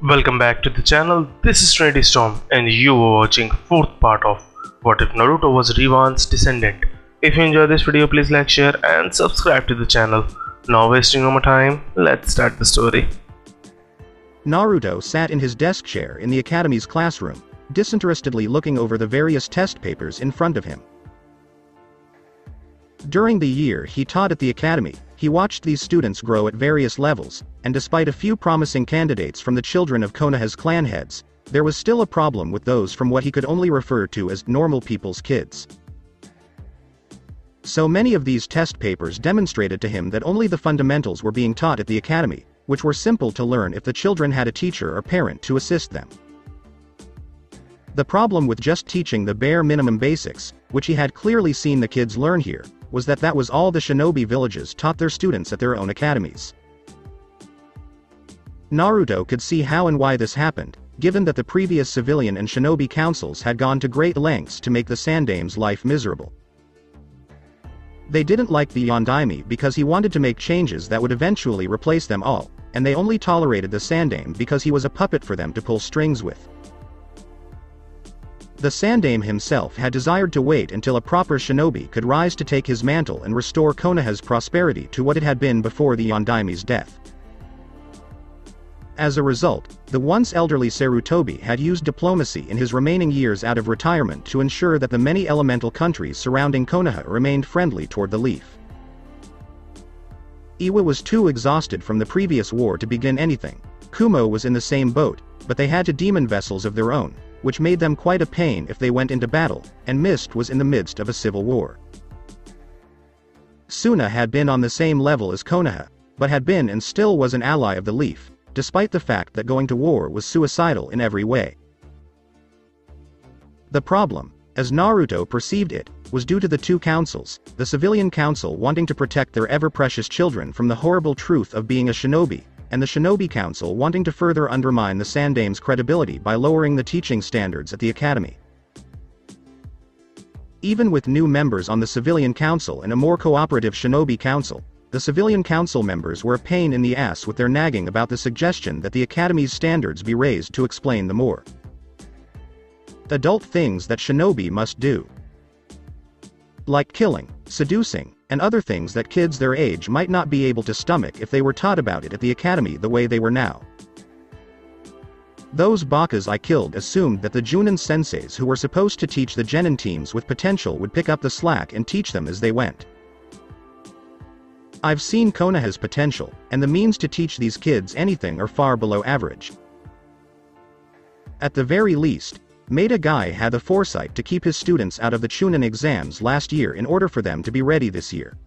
Welcome back to the channel. This is Trinity Storm and you are watching fourth part of What If Naruto Was Revan's Descendant. If you enjoyed this video, please like, share and subscribe to the channel. Now wasting no more time, let's start the story. Naruto sat in his desk chair in the academy's classroom, disinterestedly looking over the various test papers in front of him. During the year he taught at the academy, he watched these students grow at various levels, and despite a few promising candidates from the children of Konoha's clan heads, there was still a problem with those from what he could only refer to as normal people's kids. So many of these test papers demonstrated to him that only the fundamentals were being taught at the academy, which were simple to learn if the children had a teacher or parent to assist them. The problem with just teaching the bare minimum basics, which he had clearly seen the kids learn here, was that was all the shinobi villages taught their students at their own academies. Naruto could see how and why this happened, given that the previous civilian and shinobi councils had gone to great lengths to make the Sandame's life miserable. They didn't like the Yondaime because he wanted to make changes that would eventually replace them all, and they only tolerated the Sandame because he was a puppet for them to pull strings with. The Sandame himself had desired to wait until a proper shinobi could rise to take his mantle and restore Konoha's prosperity to what it had been before the Yondaime's death. As a result, the once elderly Sarutobi had used diplomacy in his remaining years out of retirement to ensure that the many elemental countries surrounding Konoha remained friendly toward the Leaf. Iwa was too exhausted from the previous war to begin anything. Kumo was in the same boat, but they had two demon vessels of their own, which made them quite a pain if they went into battle, and Mist was in the midst of a civil war. Suna had been on the same level as Konoha, but had been and still was an ally of the Leaf, despite the fact that going to war was suicidal in every way. The problem, as Naruto perceived it, was due to the two councils, the civilian council wanting to protect their ever-precious children from the horrible truth of being a shinobi, and the Shinobi Council wanting to further undermine the Sandame's credibility by lowering the teaching standards at the academy. Even with new members on the Civilian Council and a more cooperative Shinobi Council, the Civilian Council members were a pain in the ass with their nagging about the suggestion that the academy's standards be raised to explain the more adult things that shinobi must do, like killing, seducing, and other things that kids their age might not be able to stomach if they were taught about it at the academy the way they were now. Those bakas I killed assumed that the Junin senseis who were supposed to teach the genin teams with potential would pick up the slack and teach them as they went. I've seen Konoha's potential, and the means to teach these kids anything are far below average. At the very least, Maeda Guy had the foresight to keep his students out of the Chunin exams last year in order for them to be ready this year.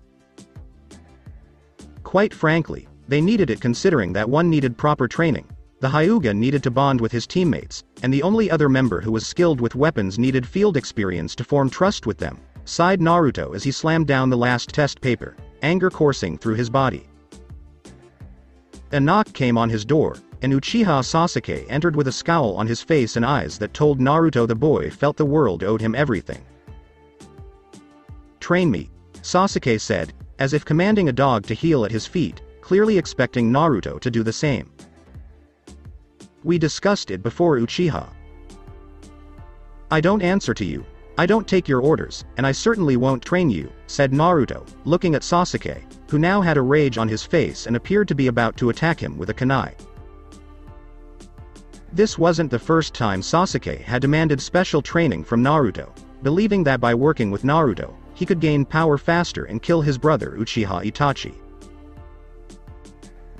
Quite frankly, they needed it considering that one needed proper training, the Hyuga needed to bond with his teammates, and the only other member who was skilled with weapons needed field experience to form trust with them, sighed Naruto as he slammed down the last test paper, anger coursing through his body. A knock came on his door, and Uchiha Sasuke entered with a scowl on his face and eyes that told Naruto the boy felt the world owed him everything. "Train me," Sasuke said, as if commanding a dog to heel at his feet, clearly expecting Naruto to do the same. "We discussed it before, Uchiha. I don't answer to you, I don't take your orders, and I certainly won't train you," said Naruto, looking at Sasuke, who now had a rage on his face and appeared to be about to attack him with a kunai. This wasn't the first time Sasuke had demanded special training from Naruto, believing that by working with Naruto, he could gain power faster and kill his brother Uchiha Itachi.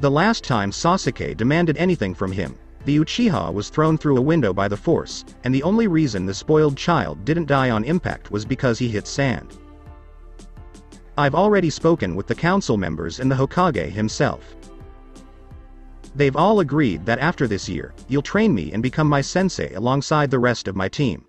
The last time Sasuke demanded anything from him, the Uchiha was thrown through a window by the force, and the only reason the spoiled child didn't die on impact was because he hit sand. I've already spoken with the council members and the Hokage himself. They've all agreed that after this year, you'll train me and become my sensei alongside the rest of my team.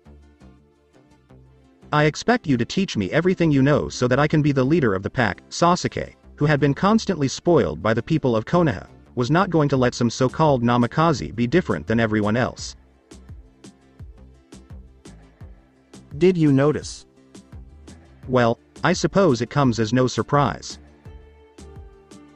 I expect you to teach me everything you know so that I can be the leader of the pack. Sasuke, who had been constantly spoiled by the people of Konoha, was not going to let some so-called Namikaze be different than everyone else. Did you notice? Well, I suppose it comes as no surprise.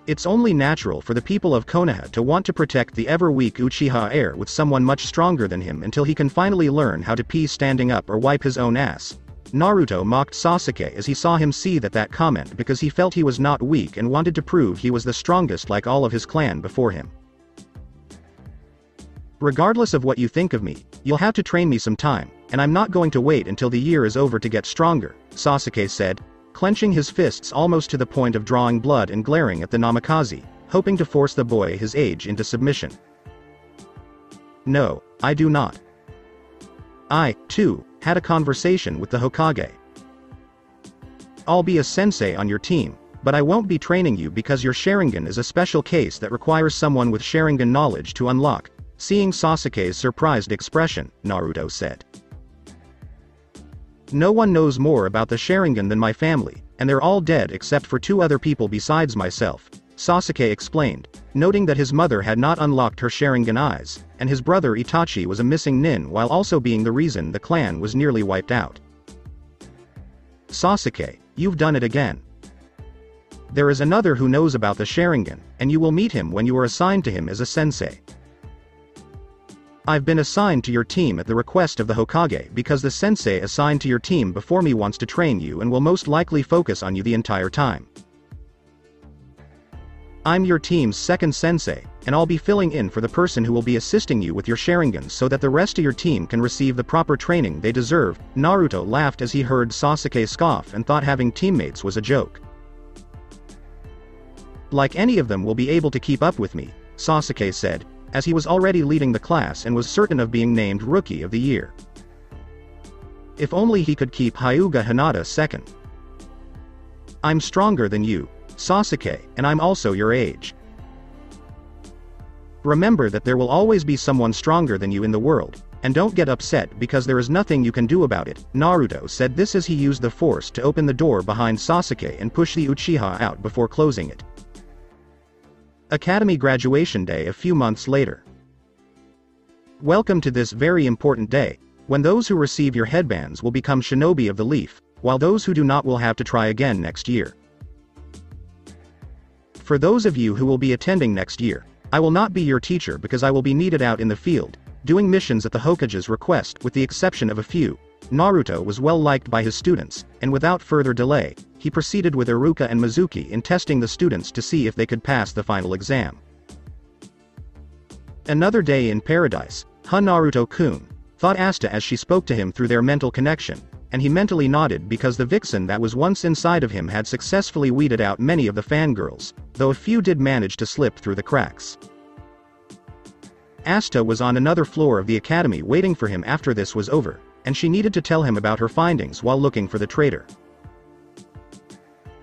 It's only natural for the people of Konoha to want to protect the ever-weak Uchiha heir with someone much stronger than him until he can finally learn how to pee standing up or wipe his own ass. Naruto mocked Sasuke as he saw him see that comment because he felt he was not weak and wanted to prove he was the strongest like all of his clan before him. Regardless of what you think of me, you'll have to train me some time, and I'm not going to wait until the year is over to get stronger, Sasuke said, clenching his fists almost to the point of drawing blood and glaring at the Namikaze, hoping to force the boy his age into submission. No, I do not. I, too, had a conversation with the Hokage. I'll be a sensei on your team, but I won't be training you because your Sharingan is a special case that requires someone with Sharingan knowledge to unlock. Seeing Sasuke's surprised expression, Naruto said. No one knows more about the Sharingan than my family, and they're all dead except for 2 other people besides myself, Sasuke explained, noting that his mother had not unlocked her Sharingan eyes, and his brother Itachi was a missing nin while also being the reason the clan was nearly wiped out. Sasuke, you've done it again. There is another who knows about the Sharingan, and you will meet him when you are assigned to him as a sensei. I've been assigned to your team at the request of the Hokage because the sensei assigned to your team before me wants to train you and will most likely focus on you the entire time. I'm your team's second sensei, and I'll be filling in for the person who will be assisting you with your Sharingan so that the rest of your team can receive the proper training they deserve. Naruto laughed as he heard Sasuke scoff and thought having teammates was a joke. Like any of them will be able to keep up with me, Sasuke said, as he was already leading the class and was certain of being named Rookie of the Year. If only he could keep Hyuga Hinata second. I'm stronger than you, Sasuke, and I'm also your age. Remember that there will always be someone stronger than you in the world, and don't get upset because there is nothing you can do about it. Naruto said this as he used the force to open the door behind Sasuke and push the Uchiha out before closing it. Academy graduation day a few months later. Welcome to this very important day, when those who receive your headbands will become shinobi of the leaf, while those who do not will have to try again next year. For those of you who will be attending next year, I will not be your teacher because I will be needed out in the field, doing missions at the Hokage's request with the exception of a few. Naruto was well liked by his students, and without further delay, he proceeded with Iruka and Mizuki in testing the students to see if they could pass the final exam. Another day in paradise, Naruto-kun, thought Asta as she spoke to him through their mental connection, and he mentally nodded because the vixen that was once inside of him had successfully weeded out many of the fangirls, though a few did manage to slip through the cracks. Asta was on another floor of the academy waiting for him after this was over, and she needed to tell him about her findings while looking for the traitor.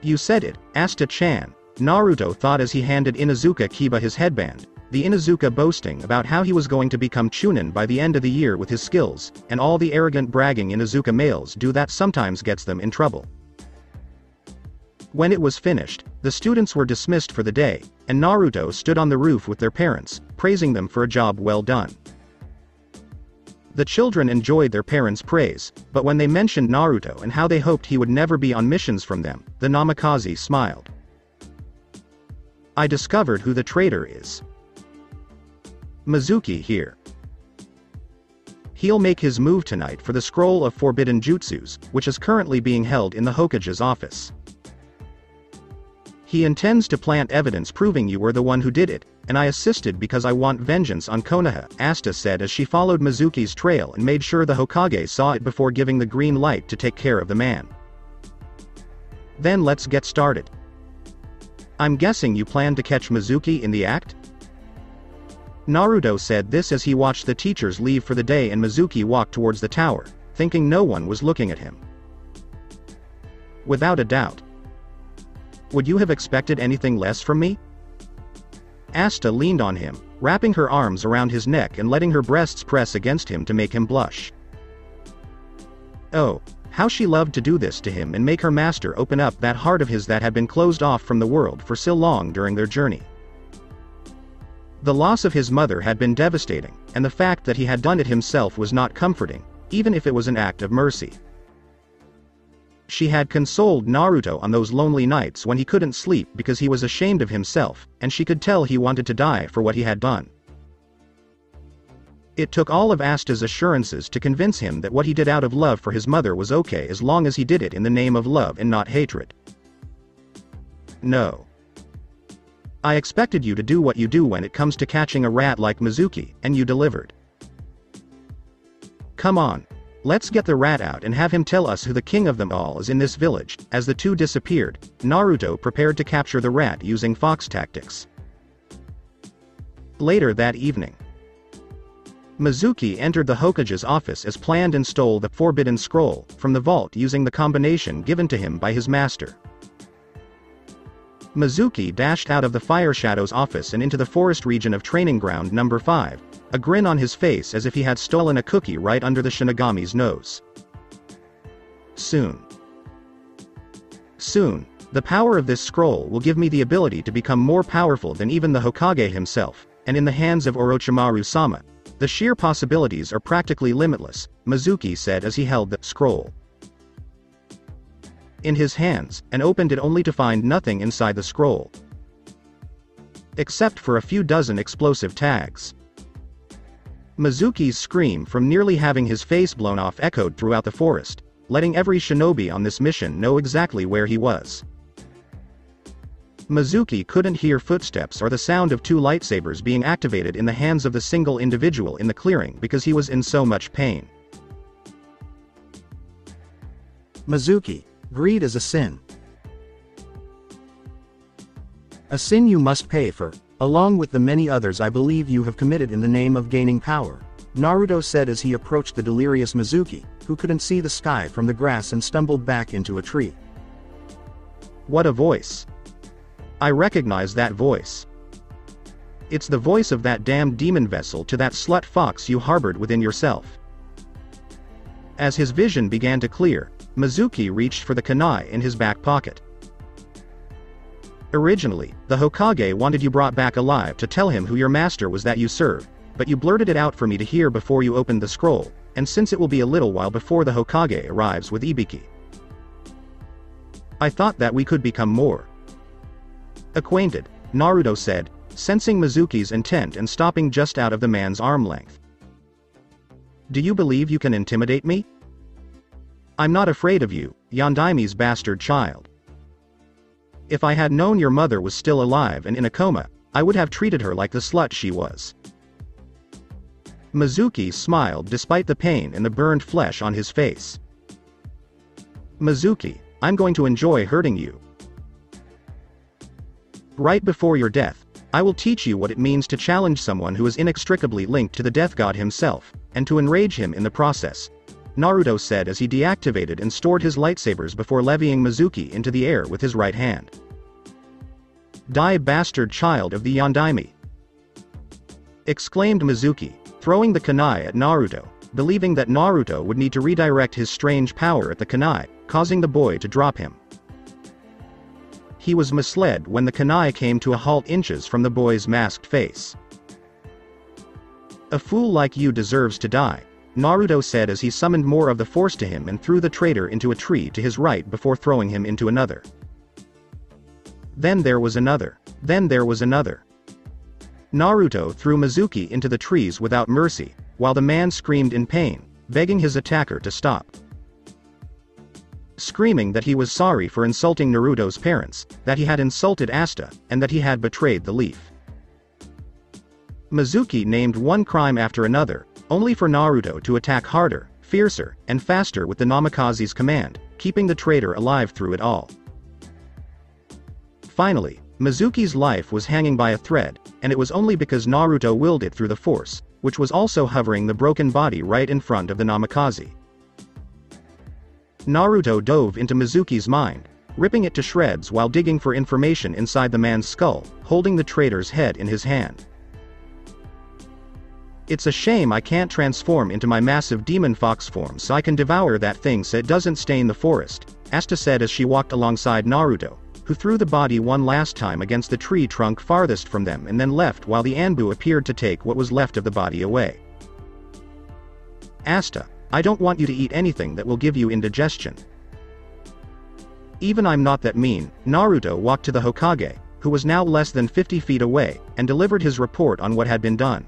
You said it, Asta-chan, Naruto thought as he handed Inuzuka Kiba his headband, the Inuzuka boasting about how he was going to become Chunin by the end of the year with his skills, and all the arrogant bragging Inuzuka males do that sometimes gets them in trouble. When it was finished, the students were dismissed for the day, and Naruto stood on the roof with their parents, praising them for a job well done. The children enjoyed their parents' praise, but when they mentioned Naruto and how they hoped he would never be on missions from them, the Namikaze smiled. I discovered who the traitor is. Mizuki here. He'll make his move tonight for the Scroll of Forbidden Jutsus, which is currently being held in the Hokage's office. He intends to plant evidence proving you were the one who did it, and I assisted because I want vengeance on Konoha, Asta said as she followed Mizuki's trail and made sure the Hokage saw it before giving the green light to take care of the man. Then let's get started. I'm guessing you plan to catch Mizuki in the act? Naruto said this as he watched the teachers leave for the day and Mizuki walk towards the tower, thinking no one was looking at him. Without a doubt. Would you have expected anything less from me? Asta leaned on him, wrapping her arms around his neck and letting her breasts press against him to make him blush. Oh, how she loved to do this to him and make her master open up that heart of his that had been closed off from the world for so long during their journey. The loss of his mother had been devastating, and the fact that he had done it himself was not comforting, even if it was an act of mercy. She had consoled Naruto on those lonely nights when he couldn't sleep because he was ashamed of himself, and she could tell he wanted to die for what he had done. It took all of Asta's assurances to convince him that what he did out of love for his mother was okay as long as he did it in the name of love and not hatred. No. I expected you to do what you do when it comes to catching a rat like Mizuki, and you delivered. Come on. Let's get the rat out and have him tell us who the king of them all is in this village. As the two disappeared, Naruto prepared to capture the rat using fox tactics. Later that evening, Mizuki entered the Hokage's office as planned and stole the Forbidden Scroll from the vault using the combination given to him by his master. Mizuki dashed out of the Fire Shadow's office and into the forest region of Training Ground Number 5, a grin on his face as if he had stolen a cookie right under the Shinigami's nose. Soon, the power of this scroll will give me the ability to become more powerful than even the Hokage himself, and in the hands of Orochimaru-sama, the sheer possibilities are practically limitless, Mizuki said as he held the scroll in his hands, and opened it only to find nothing inside the scroll, except for a few dozen explosive tags. Mizuki's scream from nearly having his face blown off echoed throughout the forest, letting every shinobi on this mission know exactly where he was. Mizuki couldn't hear footsteps or the sound of two lightsabers being activated in the hands of the single individual in the clearing because he was in so much pain. Mizuki, greed is a sin. A sin you must pay for, along with the many others I believe you have committed in the name of gaining power, Naruto said as he approached the delirious Mizuki, who couldn't see the sky from the grass and stumbled back into a tree. What a voice. I recognize that voice. It's the voice of that damned demon vessel to that slut fox you harbored within yourself. As his vision began to clear, Mizuki reached for the kunai in his back pocket. Originally, the Hokage wanted you brought back alive to tell him who your master was that you served, but you blurted it out for me to hear before you opened the scroll, and since it will be a little while before the Hokage arrives with Ibiki, I thought that we could become more acquainted, Naruto said, sensing Mizuki's intent and stopping just out of the man's arm length. Do you believe you can intimidate me? I'm not afraid of you, Yondaimi's bastard child. If I had known your mother was still alive and in a coma, I would have treated her like the slut she was. Mizuki smiled despite the pain and the burned flesh on his face. Mizuki, I'm going to enjoy hurting you. Right before your death, I will teach you what it means to challenge someone who is inextricably linked to the Death God himself, and to enrage him in the process, Naruto said as he deactivated and stored his lightsabers before levying Mizuki into the air with his right hand. Die, bastard child of the Yondaime! Exclaimed Mizuki, throwing the kunai at Naruto, believing that Naruto would need to redirect his strange power at the kunai, causing the boy to drop him. He was misled when the kunai came to a halt inches from the boy's masked face. A fool like you deserves to die, Naruto said as he summoned more of the force to him and threw the traitor into a tree to his right before throwing him into another. Then there was another. Then there was another. Naruto threw Mizuki into the trees without mercy, while the man screamed in pain, begging his attacker to stop. Screaming that he was sorry for insulting Naruto's parents, that he had insulted Asta, and that he had betrayed the leaf. Mizuki named one crime after another, only for Naruto to attack harder, fiercer, and faster with the Namikaze's command, keeping the traitor alive through it all. Finally, Mizuki's life was hanging by a thread, and it was only because Naruto willed it through the force, which was also hovering the broken body right in front of the Namikaze. Naruto dove into Mizuki's mind, ripping it to shreds while digging for information inside the man's skull, holding the traitor's head in his hand. It's a shame I can't transform into my massive demon fox form so I can devour that thing so it doesn't stain the forest, Asta said as she walked alongside Naruto, who threw the body one last time against the tree trunk farthest from them and then left while the Anbu appeared to take what was left of the body away. Asta, I don't want you to eat anything that will give you indigestion. Even I'm not that mean. Naruto walked to the Hokage, who was now less than 50 feet away, and delivered his report on what had been done.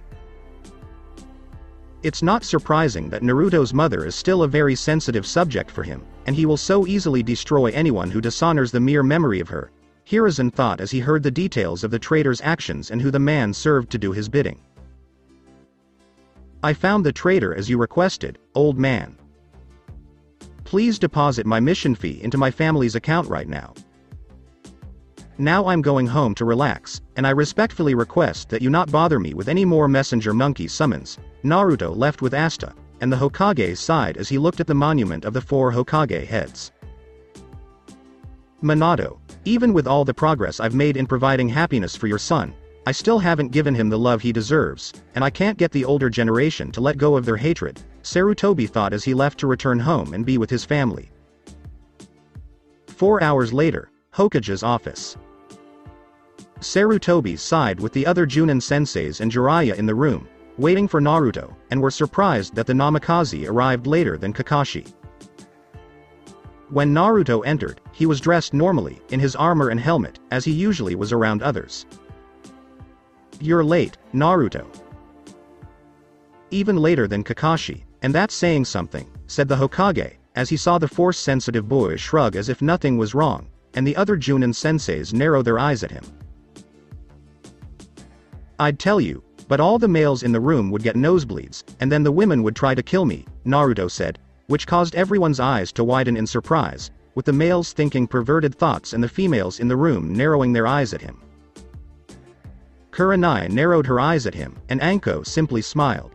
It's not surprising that Naruto's mother is still a very sensitive subject for him, and he will so easily destroy anyone who dishonors the mere memory of her, Hiruzen thought as he heard the details of the traitor's actions and who the man served to do his bidding. I found the traitor as you requested, old man. Please deposit my mission fee into my family's account right now. Now I'm going home to relax, and I respectfully request that you not bother me with any more messenger monkey summons. Naruto left with Asta, and the Hokage sighed as he looked at the monument of the 4 Hokage heads. Minato, even with all the progress I've made in providing happiness for your son, I still haven't given him the love he deserves, and I can't get the older generation to let go of their hatred, Sarutobi thought as he left to return home and be with his family. 4 hours later, Hokage's office. Sarutobi sighed with the other Junin senseis and Jiraiya in the room, waiting for Naruto, and were surprised that the Namikaze arrived later than Kakashi. When Naruto entered, he was dressed normally, in his armor and helmet, as he usually was around others. You're late, Naruto. Even later than Kakashi, and that's saying something, said the Hokage, as he saw the Force-sensitive boy shrug as if nothing was wrong, and the other Junin senseis narrow their eyes at him. I'd tell you, but all the males in the room would get nosebleeds, and then the women would try to kill me, Naruto said, which caused everyone's eyes to widen in surprise, with the males thinking perverted thoughts and the females in the room narrowing their eyes at him. Kurenai narrowed her eyes at him, and Anko simply smiled.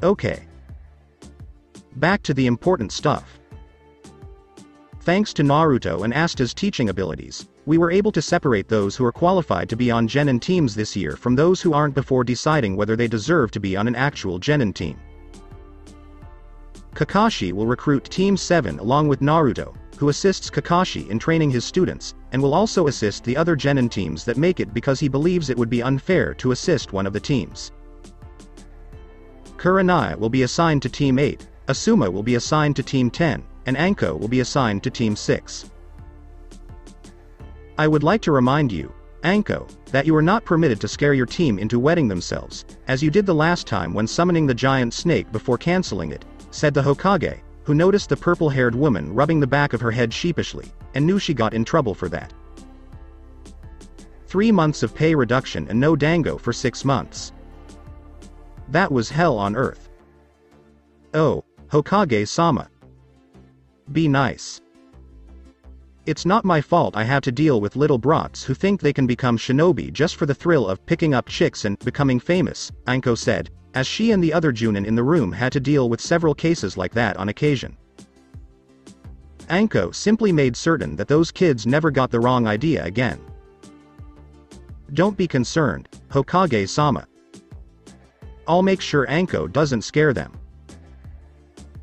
Okay. Back to the important stuff. Thanks to Naruto and Asta's teaching abilities, we were able to separate those who are qualified to be on Genin teams this year from those who aren't before deciding whether they deserve to be on an actual Genin team. Kakashi will recruit Team 7 along with Naruto, who assists Kakashi in training his students, and will also assist the other Genin teams that make it because he believes it would be unfair to assist one of the teams. Kurenai will be assigned to Team 8, Asuma will be assigned to Team 10, and Anko will be assigned to Team 6. I would like to remind you, Anko, that you are not permitted to scare your team into wetting themselves, as you did the last time when summoning the giant snake before canceling it, said the Hokage, who noticed the purple-haired woman rubbing the back of her head sheepishly, and knew she got in trouble for that. 3 months of pay reduction and no dango for 6 months. That was hell on earth. Oh, Hokage-sama. Be nice. It's not my fault I have to deal with little brats who think they can become shinobi just for the thrill of picking up chicks and becoming famous, Anko said, as she and the other Junin in the room had to deal with several cases like that on occasion. Anko simply made certain that those kids never got the wrong idea again. Don't be concerned, Hokage-sama. I'll make sure Anko doesn't scare them.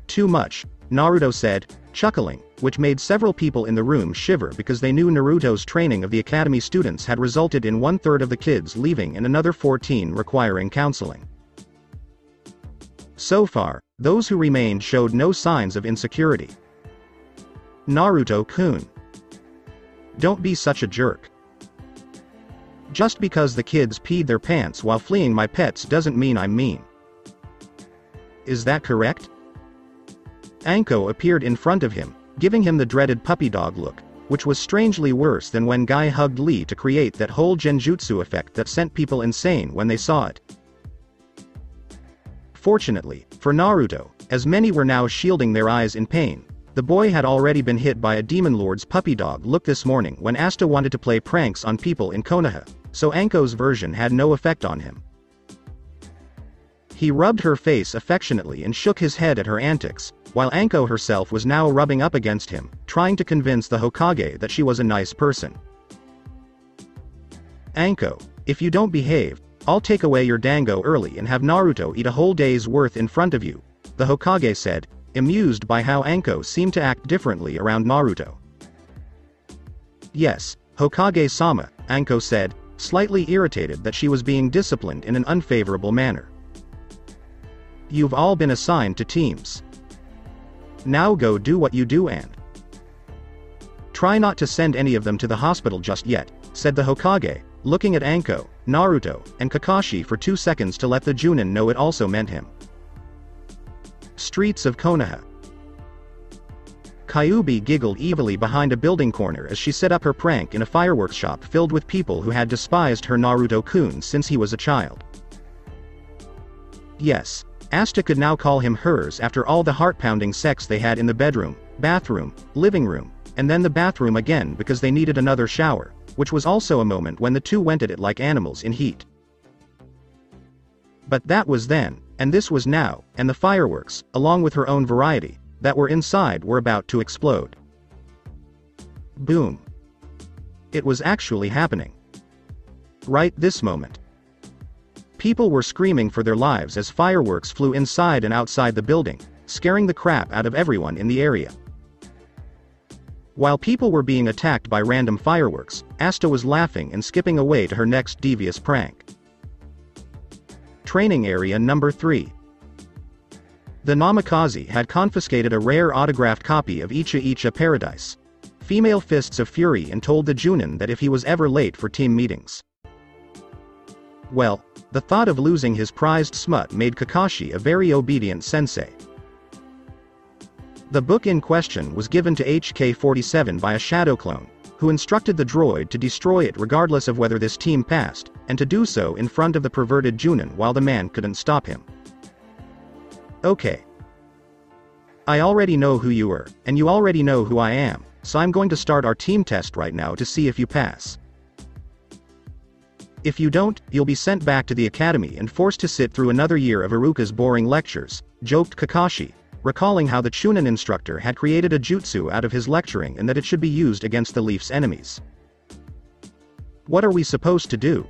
Too much, Naruto said, chuckling, which made several people in the room shiver because they knew Naruto's training of the academy students had resulted in 1/3 of the kids leaving and another 14 requiring counseling. So far, those who remained showed no signs of insecurity. Naruto-kun. Don't be such a jerk. Just because the kids peed their pants while fleeing my pets doesn't mean I'm mean. Is that correct? Anko appeared in front of him, giving him the dreaded puppy dog look, which was strangely worse than when Guy hugged Lee to create that whole genjutsu effect that sent people insane when they saw it. Fortunately, for Naruto, as many were now shielding their eyes in pain, the boy had already been hit by a demon lord's puppy dog look this morning when Asta wanted to play pranks on people in Konoha, so Anko's version had no effect on him. He rubbed her face affectionately and shook his head at her antics, while Anko herself was now rubbing up against him, trying to convince the Hokage that she was a nice person. Anko, if you don't behave, I'll take away your dango early and have Naruto eat a whole day's worth in front of you, the Hokage said, amused by how Anko seemed to act differently around Naruto. Yes, Hokage-sama, Anko said, slightly irritated that she was being disciplined in an unfavorable manner. You've all been assigned to teams. Now go do what you do and Try not to send any of them to the hospital just yet, said the Hokage, looking at Anko, Naruto, and Kakashi for 2 seconds to let the Junin know it also meant him. Streets of Konoha. Kyuubi giggled evilly behind a building corner as she set up her prank in a fireworks shop filled with people who had despised her Naruto-kun since he was a child. Yes, Asta could now call him hers after all the heart-pounding sex they had in the bedroom, bathroom, living room, and then the bathroom again because they needed another shower, which was also a moment when the two went at it like animals in heat. But that was then, and this was now, and the fireworks, along with her own variety, that were inside were about to explode. Boom. It was actually happening. Right this moment. People were screaming for their lives as fireworks flew inside and outside the building, scaring the crap out of everyone in the area. While people were being attacked by random fireworks, Asta was laughing and skipping away to her next devious prank. Training Area Number 3. The Namikaze had confiscated a rare autographed copy of Icha Icha Paradise, Female Fists of Fury, and told the Junin that if he was ever late for team meetings. Well, the thought of losing his prized smut made Kakashi a very obedient sensei. The book in question was given to HK-47 by a shadow clone, who instructed the droid to destroy it regardless of whether this team passed, and to do so in front of the perverted Junin while the man couldn't stop him. Okay. I already know who you are, and you already know who I am, so I'm going to start our team test right now to see if you pass. If you don't, you'll be sent back to the academy and forced to sit through another year of Iruka's boring lectures, joked Kakashi, recalling how the Chunin instructor had created a jutsu out of his lecturing and that it should be used against the Leaf's enemies. What are we supposed to do?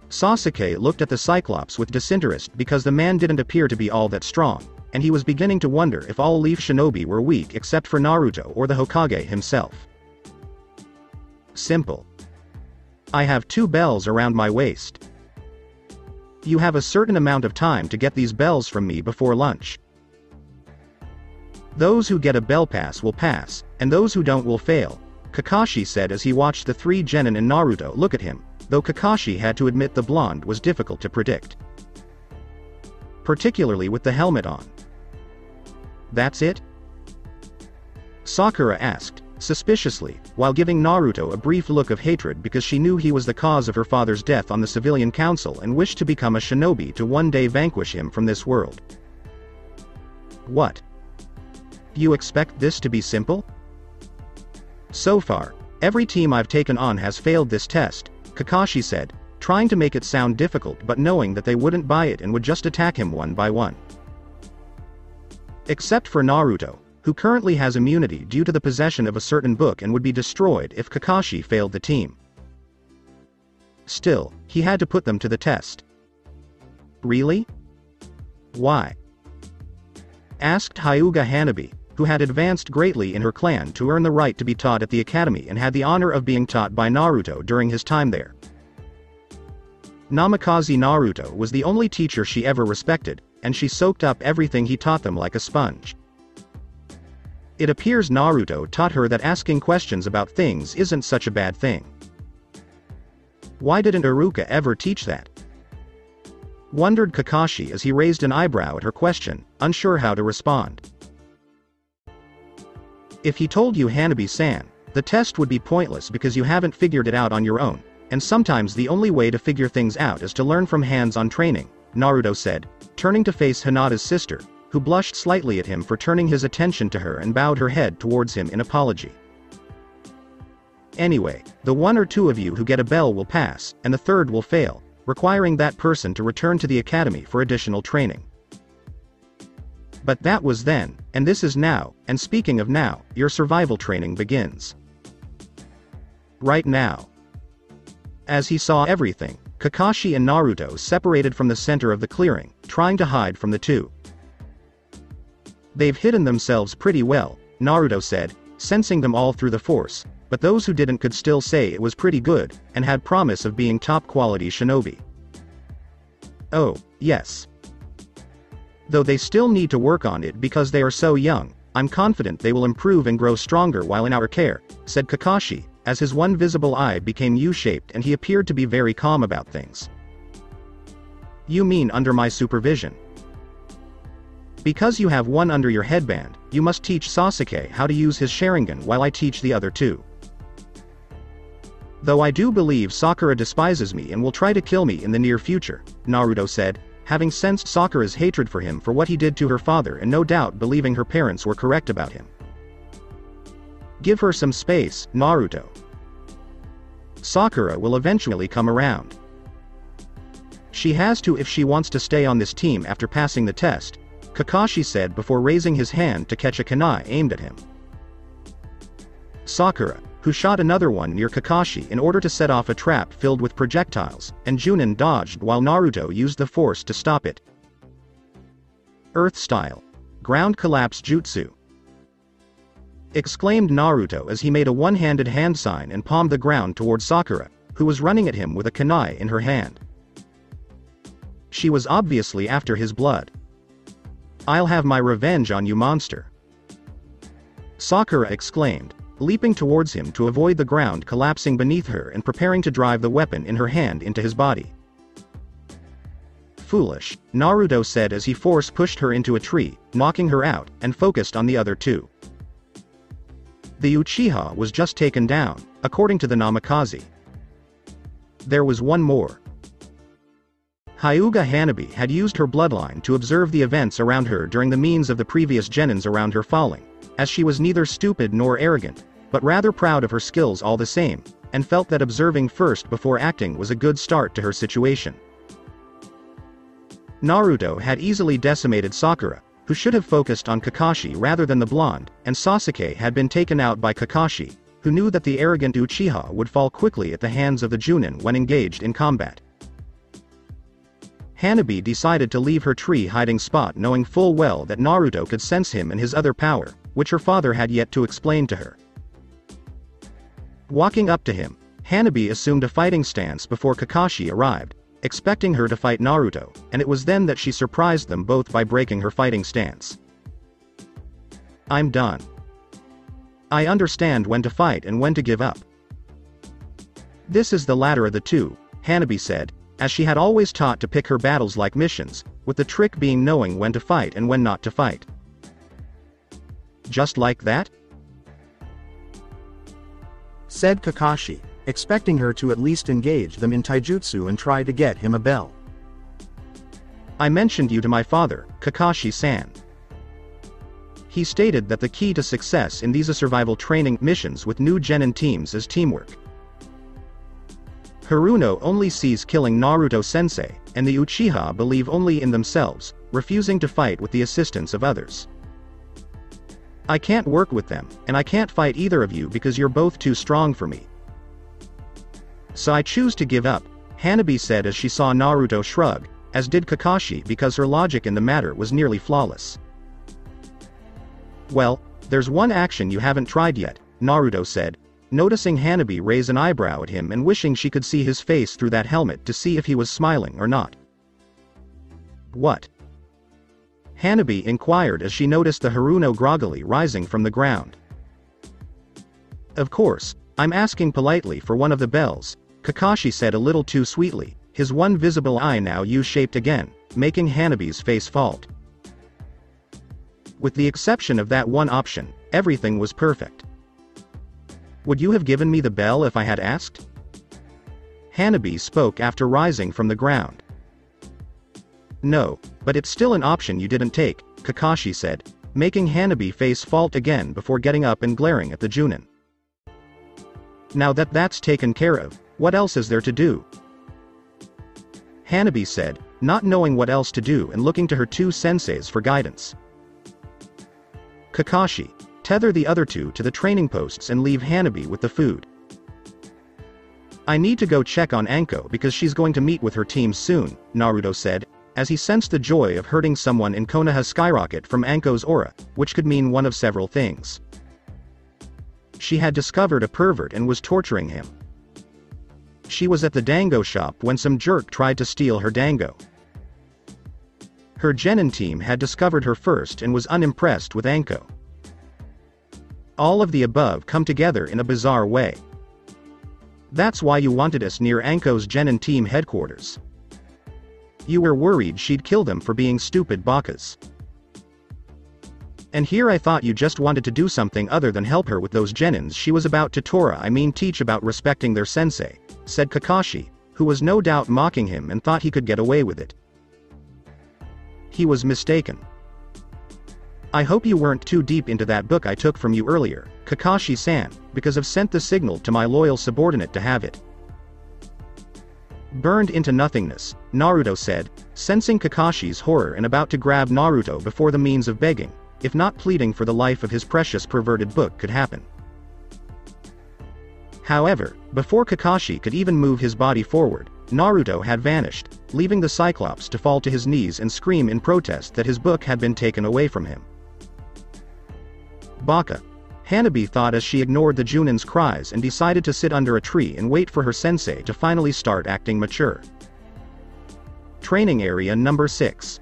Sasuke looked at the Cyclops with disinterest because the man didn't appear to be all that strong, and he was beginning to wonder if all Leaf shinobi were weak except for Naruto or the Hokage himself. Simple. I have 2 bells around my waist. You have a certain amount of time to get these bells from me before lunch. Those who get a bell pass will pass, and those who don't will fail, Kakashi said as he watched the 3 genin and Naruto look at him, though Kakashi had to admit the blonde was difficult to predict. Particularly with the helmet on. That's it? Sakura asked, suspiciously, while giving Naruto a brief look of hatred because she knew he was the cause of her father's death on the civilian council and wished to become a shinobi to one day vanquish him from this world. What? You expect this to be simple? So far, every team I've taken on has failed this test, Kakashi said, trying to make it sound difficult but knowing that they wouldn't buy it and would just attack him one by one. Except for Naruto, who currently has immunity due to the possession of a certain book and would be destroyed if Kakashi failed the team. Still, he had to put them to the test. Really? Why? Asked Hyuga Hanabi, who had advanced greatly in her clan to earn the right to be taught at the academy and had the honor of being taught by Naruto during his time there. Namikaze Naruto was the only teacher she ever respected, and she soaked up everything he taught them like a sponge. It appears Naruto taught her that asking questions about things isn't such a bad thing. Why didn't Iruka ever teach that? Wondered Kakashi as he raised an eyebrow at her question, unsure how to respond. If he told you Hanabi-san, the test would be pointless because you haven't figured it out on your own, and sometimes the only way to figure things out is to learn from hands-on training, Naruto said, turning to face Hinata's sister, who blushed slightly at him for turning his attention to her and bowed her head towards him in apology. Anyway, the 1 or 2 of you who get a bell will pass, and the 3rd will fail, requiring that person to return to the academy for additional training. But that was then, and this is now, and speaking of now, your survival training begins. Right now. As he saw everything, Kakashi and Naruto separated from the center of the clearing, trying to hide from the two. They've hidden themselves pretty well, Naruto said, sensing them all through the force, but those who didn't could still say it was pretty good, and had promise of being top-quality shinobi. Oh, yes. Though they still need to work on it because they are so young, I'm confident they will improve and grow stronger while in our care, said Kakashi, as his one visible eye became U-shaped and he appeared to be very calm about things. You mean under my supervision? Because you have one under your headband, you must teach Sasuke how to use his Sharingan while I teach the other two. Though I do believe Sakura despises me and will try to kill me in the near future, Naruto said, having sensed Sakura's hatred for him for what he did to her father and no doubt believing her parents were correct about him. Give her some space, Naruto. Sakura will eventually come around. She has to if she wants to stay on this team after passing the test, Kakashi said before raising his hand to catch a kunai aimed at him. Sakura, who shot another one near Kakashi in order to set off a trap filled with projectiles, and Junin dodged while Naruto used the force to stop it. Earth Style. Ground Collapse Jutsu. Exclaimed Naruto as he made a one-handed hand sign and palmed the ground towards Sakura, who was running at him with a kunai in her hand. She was obviously after his blood. I'll have my revenge on you, monster. Sakura exclaimed, leaping towards him to avoid the ground collapsing beneath her and preparing to drive the weapon in her hand into his body. Foolish, Naruto said as he force-pushed her into a tree, knocking her out, and focused on the other two. The Uchiha was just taken down, according to the Namikaze. There was one more. Hyuga Hanabi had used her bloodline to observe the events around her during the means of the previous genins around her falling, as she was neither stupid nor arrogant, but rather proud of her skills all the same, and felt that observing first before acting was a good start to her situation. Naruto had easily decimated Sakura, who should have focused on Kakashi rather than the blonde, and Sasuke had been taken out by Kakashi, who knew that the arrogant Uchiha would fall quickly at the hands of the Junin when engaged in combat. Hanabi decided to leave her tree hiding spot knowing full well that Naruto could sense him and his other power, which her father had yet to explain to her. Walking up to him, Hanabi assumed a fighting stance before Kakashi arrived, expecting her to fight Naruto, and it was then that she surprised them both by breaking her fighting stance. I'm done. I understand when to fight and when to give up. This is the latter of the two, Hanabi said, as she had always taught to pick her battles like missions, with the trick being knowing when to fight and when not to fight. Just like that? Said Kakashi, expecting her to at least engage them in taijutsu and try to get him a bell. I mentioned you to my father, Kakashi-san. He stated that the key to success in these survival training missions with new genin teams is teamwork. Haruno only sees killing Naruto-sensei, and the Uchiha believe only in themselves, refusing to fight with the assistance of others. I can't work with them, and I can't fight either of you because you're both too strong for me. So I choose to give up, Hanabi said as she saw Naruto shrug, as did Kakashi because her logic in the matter was nearly flawless. Well, there's one action you haven't tried yet, Naruto said, noticing Hanabi raise an eyebrow at him and wishing she could see his face through that helmet to see if he was smiling or not. What? Hanabi inquired as she noticed the Haruno groggily rising from the ground. Of course, I'm asking politely for one of the bells, Kakashi said a little too sweetly, his one visible eye now U-shaped again, making Hanabi's face fault. With the exception of that one option, everything was perfect. Would you have given me the bell if I had asked? Hanabi spoke after rising from the ground. No, but it's still an option you didn't take, Kakashi said, making Hanabi face fault again before getting up and glaring at the Junin. Now that that's taken care of, what else is there to do? Hanabi said, not knowing what else to do and looking to her two senseis for guidance. Kakashi, tether the other two to the training posts and leave Hanabi with the food. I need to go check on Anko because she's going to meet with her team soon, Naruto said, as he sensed the joy of hurting someone in Konoha skyrocket from Anko's aura, which could mean one of several things. She had discovered a pervert and was torturing him. She was at the dango shop when some jerk tried to steal her dango. Her genin team had discovered her first and was unimpressed with Anko. All of the above come together in a bizarre way. That's why you wanted us near Anko's Genin team headquarters. You were worried she'd kill them for being stupid bakas. And here I thought you just wanted to do something other than help her with those genins she was about to teach about respecting their sensei, said Kakashi, who was no doubt mocking him and thought he could get away with it. He was mistaken. I hope you weren't too deep into that book I took from you earlier, Kakashi-san, because I've sent the signal to my loyal subordinate to have it burned into nothingness, Naruto said, sensing Kakashi's horror and about to grab Naruto before the means of begging, if not pleading for the life of his precious perverted book could happen. However, before Kakashi could even move his body forward, Naruto had vanished, leaving the Cyclops to fall to his knees and scream in protest that his book had been taken away from him. Baka. Hanabi thought as she ignored the Junin's cries and decided to sit under a tree and wait for her sensei to finally start acting mature. Training Area Number 6.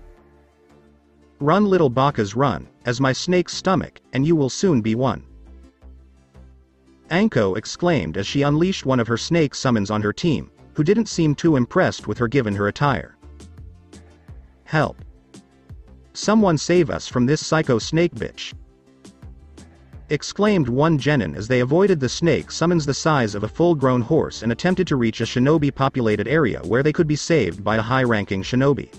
Run little Bakas run, as my snake's stomach, and you will soon be one. Anko exclaimed as she unleashed one of her snake summons on her team, who didn't seem too impressed with her given her attire. Help. Someone save us from this psycho snake bitch. Exclaimed one genin as they avoided the snake summons the size of a full-grown horse and attempted to reach a shinobi-populated area where they could be saved by a high-ranking shinobi.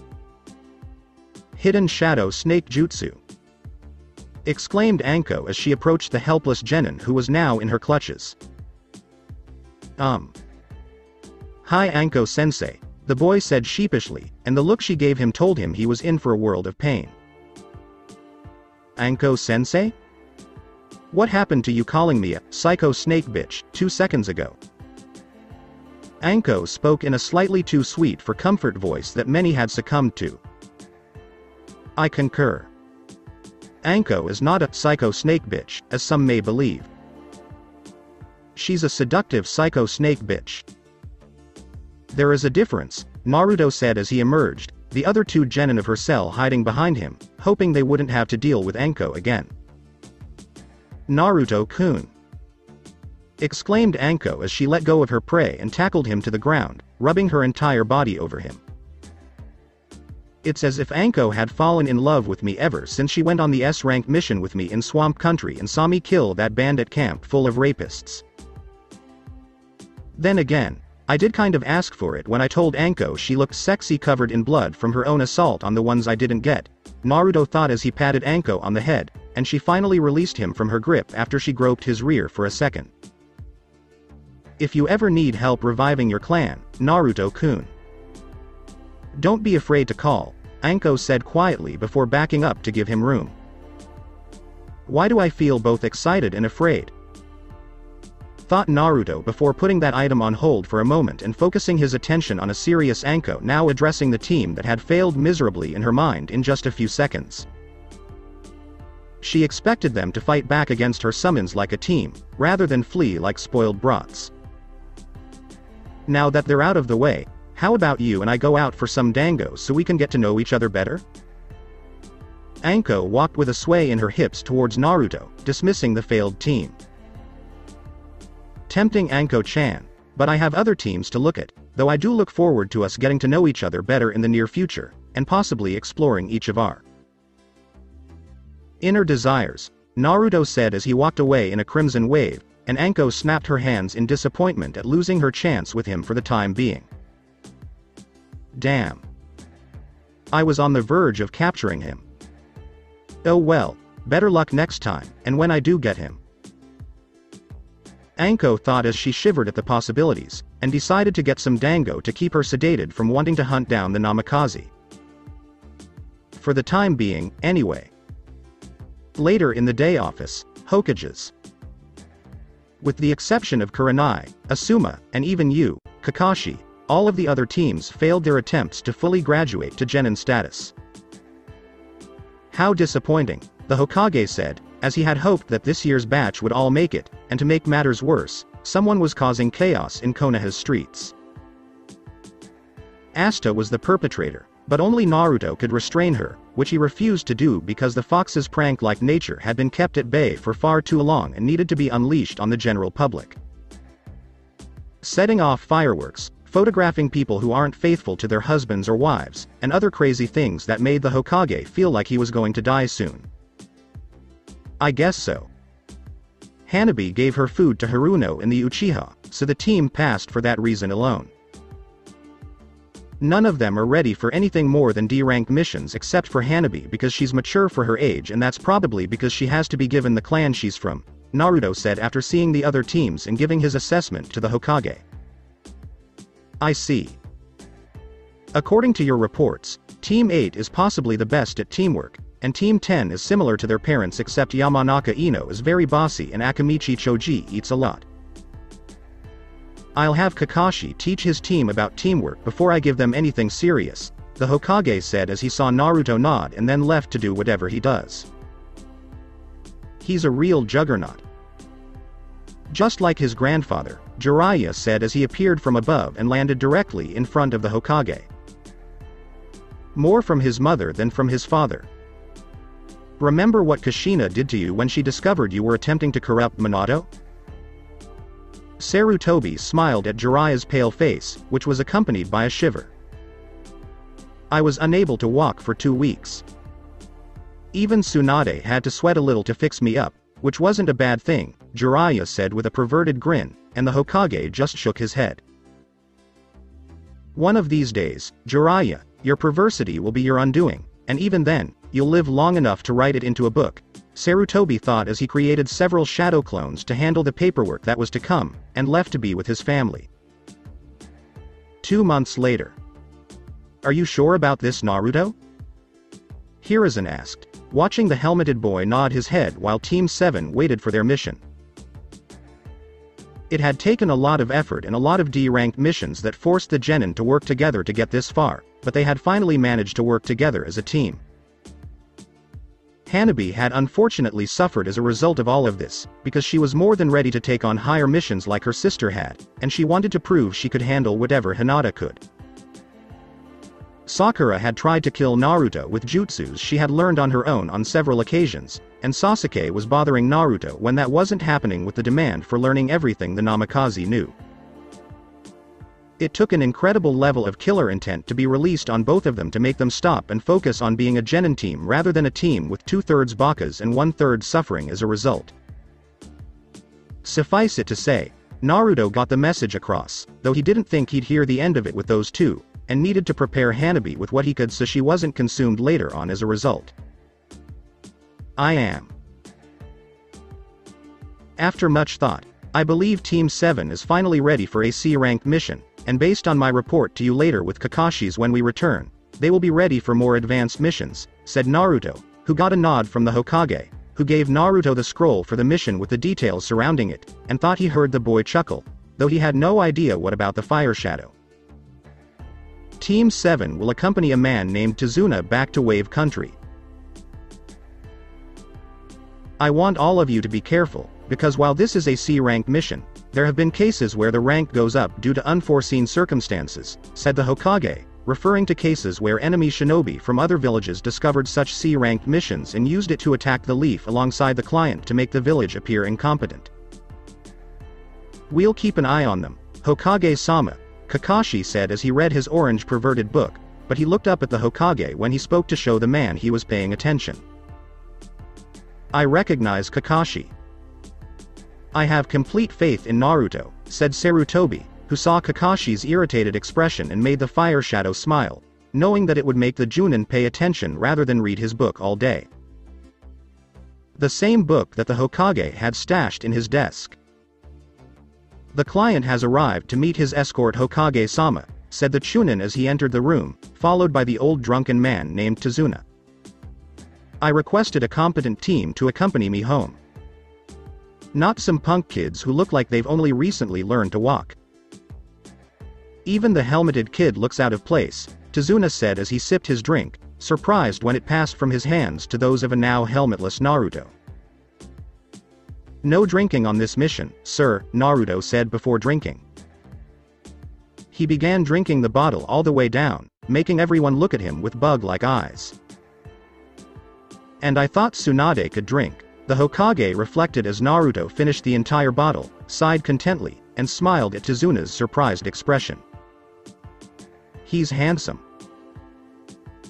Hidden Shadow Snake Jutsu. Exclaimed Anko as she approached the helpless genin who was now in her clutches. Hi Anko-sensei, the boy said sheepishly, and the look she gave him told him he was in for a world of pain. Anko-sensei? What happened to you calling me a psycho snake bitch 2 seconds ago? Anko spoke in a slightly too sweet for comfort voice that many had succumbed to. I concur. Anko is not a psycho snake bitch, as some may believe. She's a seductive psycho snake bitch. There is a difference, Naruto said as he emerged, the other two genin of her cell hiding behind him, hoping they wouldn't have to deal with Anko again. Naruto-kun! Exclaimed Anko as she let go of her prey and tackled him to the ground, rubbing her entire body over him. It's as if Anko had fallen in love with me ever since she went on the S-rank mission with me in Swamp Country and saw me kill that bandit camp full of rapists. Then again, I did kind of ask for it when I told Anko she looked sexy covered in blood from her own assault on the ones I didn't get, Naruto thought as he patted Anko on the head, and she finally released him from her grip after she groped his rear for a second. If you ever need help reviving your clan, Naruto-kun. Don't be afraid to call, Anko said quietly before backing up to give him room. Why do I feel both excited and afraid? Thought Naruto before putting that item on hold for a moment and focusing his attention on a serious Anko now addressing the team that had failed miserably in her mind in just a few seconds. She expected them to fight back against her summons like a team, rather than flee like spoiled brats. Now that they're out of the way, how about you and I go out for some dangos so we can get to know each other better? Anko walked with a sway in her hips towards Naruto, dismissing the failed team. Tempting Anko-chan, but I have other teams to look at, though I do look forward to us getting to know each other better in the near future, and possibly exploring each of our inner desires, Naruto said as he walked away in a crimson wave, and Anko snapped her hands in disappointment at losing her chance with him for the time being. Damn. I was on the verge of capturing him. Oh well, better luck next time, and when I do get him. Anko thought as she shivered at the possibilities, and decided to get some dango to keep her sedated from wanting to hunt down the Namikaze. For the time being, anyway. Later in the day office, Hokage's. With the exception of Kurenai, Asuma, and even you, Kakashi, all of the other teams failed their attempts to fully graduate to Genin status. How disappointing, the Hokage said, as he had hoped that this year's batch would all make it, and to make matters worse, someone was causing chaos in Konoha's streets. Asta was the perpetrator, But only Naruto could restrain her, which he refused to do because the fox's prank-like nature had been kept at bay for far too long and needed to be unleashed on the general public. Setting off fireworks, photographing people who aren't faithful to their husbands or wives, and other crazy things that made the Hokage feel like he was going to die soon. I guess so. Hanabi gave her food to Haruno in the Uchiha, so the team passed for that reason alone. None of them are ready for anything more than D-rank missions except for Hanabi because she's mature for her age, and that's probably because she has to be given the clan she's from, Naruto said after seeing the other teams and giving his assessment to the Hokage. I see. According to your reports, Team 8 is possibly the best at teamwork, and Team 10 is similar to their parents except Yamanaka Ino is very bossy and Akamichi Choji eats a lot. I'll have Kakashi teach his team about teamwork before I give them anything serious, the Hokage said as he saw Naruto nod and then left to do whatever he does. He's a real juggernaut. Just like his grandfather, Jiraiya said as he appeared from above and landed directly in front of the Hokage. More from his mother than from his father. Remember what Kushina did to you when she discovered you were attempting to corrupt Minato? Sarutobi smiled at Jiraiya's pale face, which was accompanied by a shiver. I was unable to walk for 2 weeks. Even Tsunade had to sweat a little to fix me up, which wasn't a bad thing, Jiraiya said with a perverted grin, and the Hokage just shook his head. One of these days, Jiraiya, your perversity will be your undoing, and even then, you'll live long enough to write it into a book, Sarutobi thought as he created several shadow clones to handle the paperwork that was to come, and left to be with his family. 2 months later. Are you sure about this, Naruto? Hiruzen asked, watching the helmeted boy nod his head while Team 7 waited for their mission. It had taken a lot of effort and a lot of D-ranked missions that forced the genin to work together to get this far, but they had finally managed to work together as a team. Hanabi had unfortunately suffered as a result of all of this, because she was more than ready to take on higher missions like her sister had, and she wanted to prove she could handle whatever Hinata could. Sakura had tried to kill Naruto with jutsus she had learned on her own on several occasions, and Sasuke was bothering Naruto when that wasn't happening with the demand for learning everything the Namikaze knew. It took an incredible level of killer intent to be released on both of them to make them stop and focus on being a genin team rather than a team with 2/3 Bakas and 1/3 suffering as a result. Suffice it to say, Naruto got the message across, though he didn't think he'd hear the end of it with those two, and needed to prepare Hanabi with what he could so she wasn't consumed later on as a result. I am. After much thought, I believe Team 7 is finally ready for a C-ranked mission, and based on my report to you later with Kakashi's when we return, they will be ready for more advanced missions, said Naruto, who got a nod from the Hokage, who gave Naruto the scroll for the mission with the details surrounding it, and thought he heard the boy chuckle, though he had no idea what about the fire shadow. Team 7 will accompany a man named Tazuna back to Wave Country. I want all of you to be careful, because while this is a C-ranked mission, there have been cases where the rank goes up due to unforeseen circumstances, said the Hokage, referring to cases where enemy shinobi from other villages discovered such C-ranked missions and used it to attack the leaf alongside the client to make the village appear incompetent. We'll keep an eye on them, Hokage-sama, Kakashi said as he read his orange perverted book, but he looked up at the Hokage when he spoke to show the man he was paying attention. I recognize Kakashi. I have complete faith in Naruto, said Sarutobi, who saw Kakashi's irritated expression and made the fire shadow smile, knowing that it would make the Junin pay attention rather than read his book all day. The same book that the Hokage had stashed in his desk. The client has arrived to meet his escort Hokage-sama, said the Chunin as he entered the room, followed by the old drunken man named Tazuna. I requested a competent team to accompany me home. Not some punk kids who look like they've only recently learned to walk. Even the helmeted kid looks out of place, Tazuna said as he sipped his drink, surprised when it passed from his hands to those of a now helmetless Naruto. No drinking on this mission, sir, Naruto said before drinking. He began drinking the bottle all the way down, making everyone look at him with bug-like eyes. And I thought Tsunade could drink. The Hokage reflected as Naruto finished the entire bottle, sighed contentedly, and smiled at Tizuna's surprised expression. He's handsome,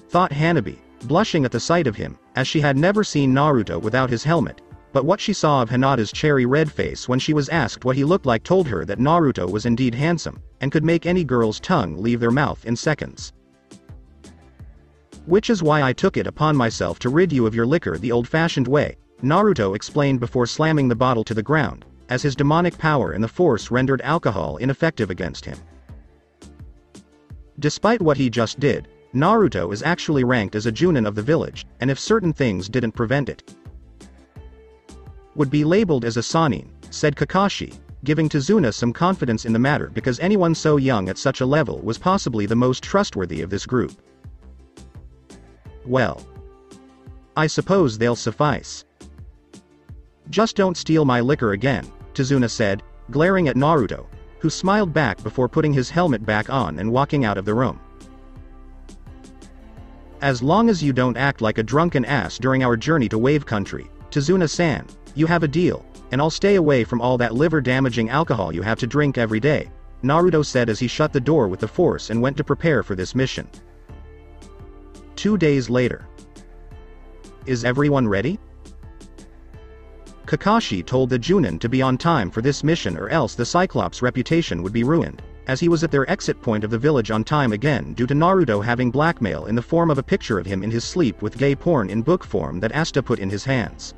thought Hanabi, blushing at the sight of him, as she had never seen Naruto without his helmet, but what she saw of Hinata's cherry-red face when she was asked what he looked like told her that Naruto was indeed handsome, and could make any girl's tongue leave their mouth in seconds. Which is why I took it upon myself to rid you of your liquor the old-fashioned way, Naruto explained before slamming the bottle to the ground, as his demonic power and the force rendered alcohol ineffective against him. Despite what he just did, Naruto is actually ranked as a Junin of the village, and if certain things didn't prevent it, would be labeled as a Sannin, said Kakashi, giving Tizuna some confidence in the matter because anyone so young at such a level was possibly the most trustworthy of this group. Well, I suppose they'll suffice. Just don't steal my liquor again, Tizuna said, glaring at Naruto, who smiled back before putting his helmet back on and walking out of the room. As long as you don't act like a drunken ass during our journey to Wave Country, Tizuna-san, you have a deal, and I'll stay away from all that liver-damaging alcohol you have to drink every day, Naruto said as he shut the door with the force and went to prepare for this mission. 2 days later. Is everyone ready? Kakashi told the Junin to be on time for this mission or else the Cyclops' reputation would be ruined, as he was at their exit point of the village on time again due to Naruto having blackmail in the form of a picture of him in his sleep with gay porn in book form that Asta put in his hands.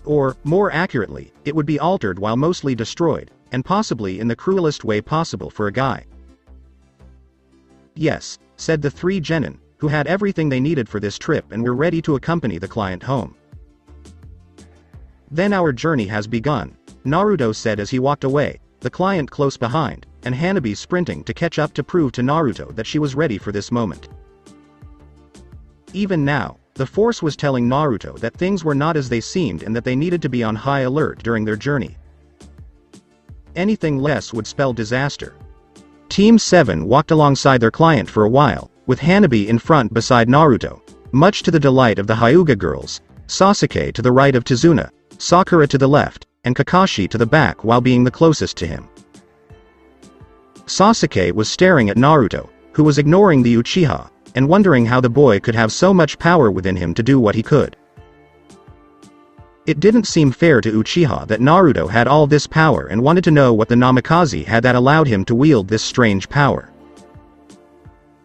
Or, more accurately, it would be altered while mostly destroyed, and possibly in the cruelest way possible for a guy. Yes, said the 3 genin, who had everything they needed for this trip and were ready to accompany the client home. Then our journey has begun, Naruto said as he walked away, the client close behind, and Hanabi sprinting to catch up to prove to Naruto that she was ready for this moment. Even now, the Force was telling Naruto that things were not as they seemed and that they needed to be on high alert during their journey. Anything less would spell disaster. Team 7 walked alongside their client for a while, with Hanabi in front beside Naruto, much to the delight of the Hyuga girls, Sasuke to the right of Tizuna, Sakura to the left, and Kakashi to the back while being the closest to him. Sasuke was staring at Naruto, who was ignoring the Uchiha, and wondering how the boy could have so much power within him to do what he could. It didn't seem fair to Uchiha that Naruto had all this power and wanted to know what the Namikaze had that allowed him to wield this strange power.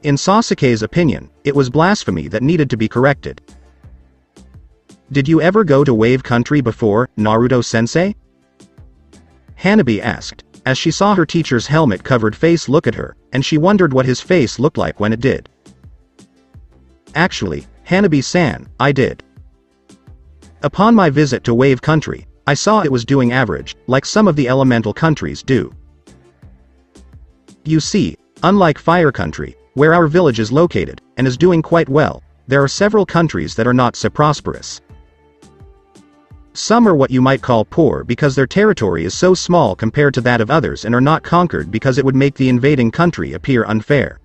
In Sasuke's opinion, it was blasphemy that needed to be corrected. Did you ever go to Wave Country before, Naruto-sensei? Hanabi asked, as she saw her teacher's helmet-covered face look at her, and she wondered what his face looked like when it did. Actually, Hanabi-san, I did. Upon my visit to Wave Country, I saw it was doing average, like some of the elemental countries do. You see, unlike Fire Country, where our village is located, and is doing quite well, there are several countries that are not so prosperous. Some are what you might call poor because their territory is so small compared to that of others and are not conquered because it would make the invading country appear unfair.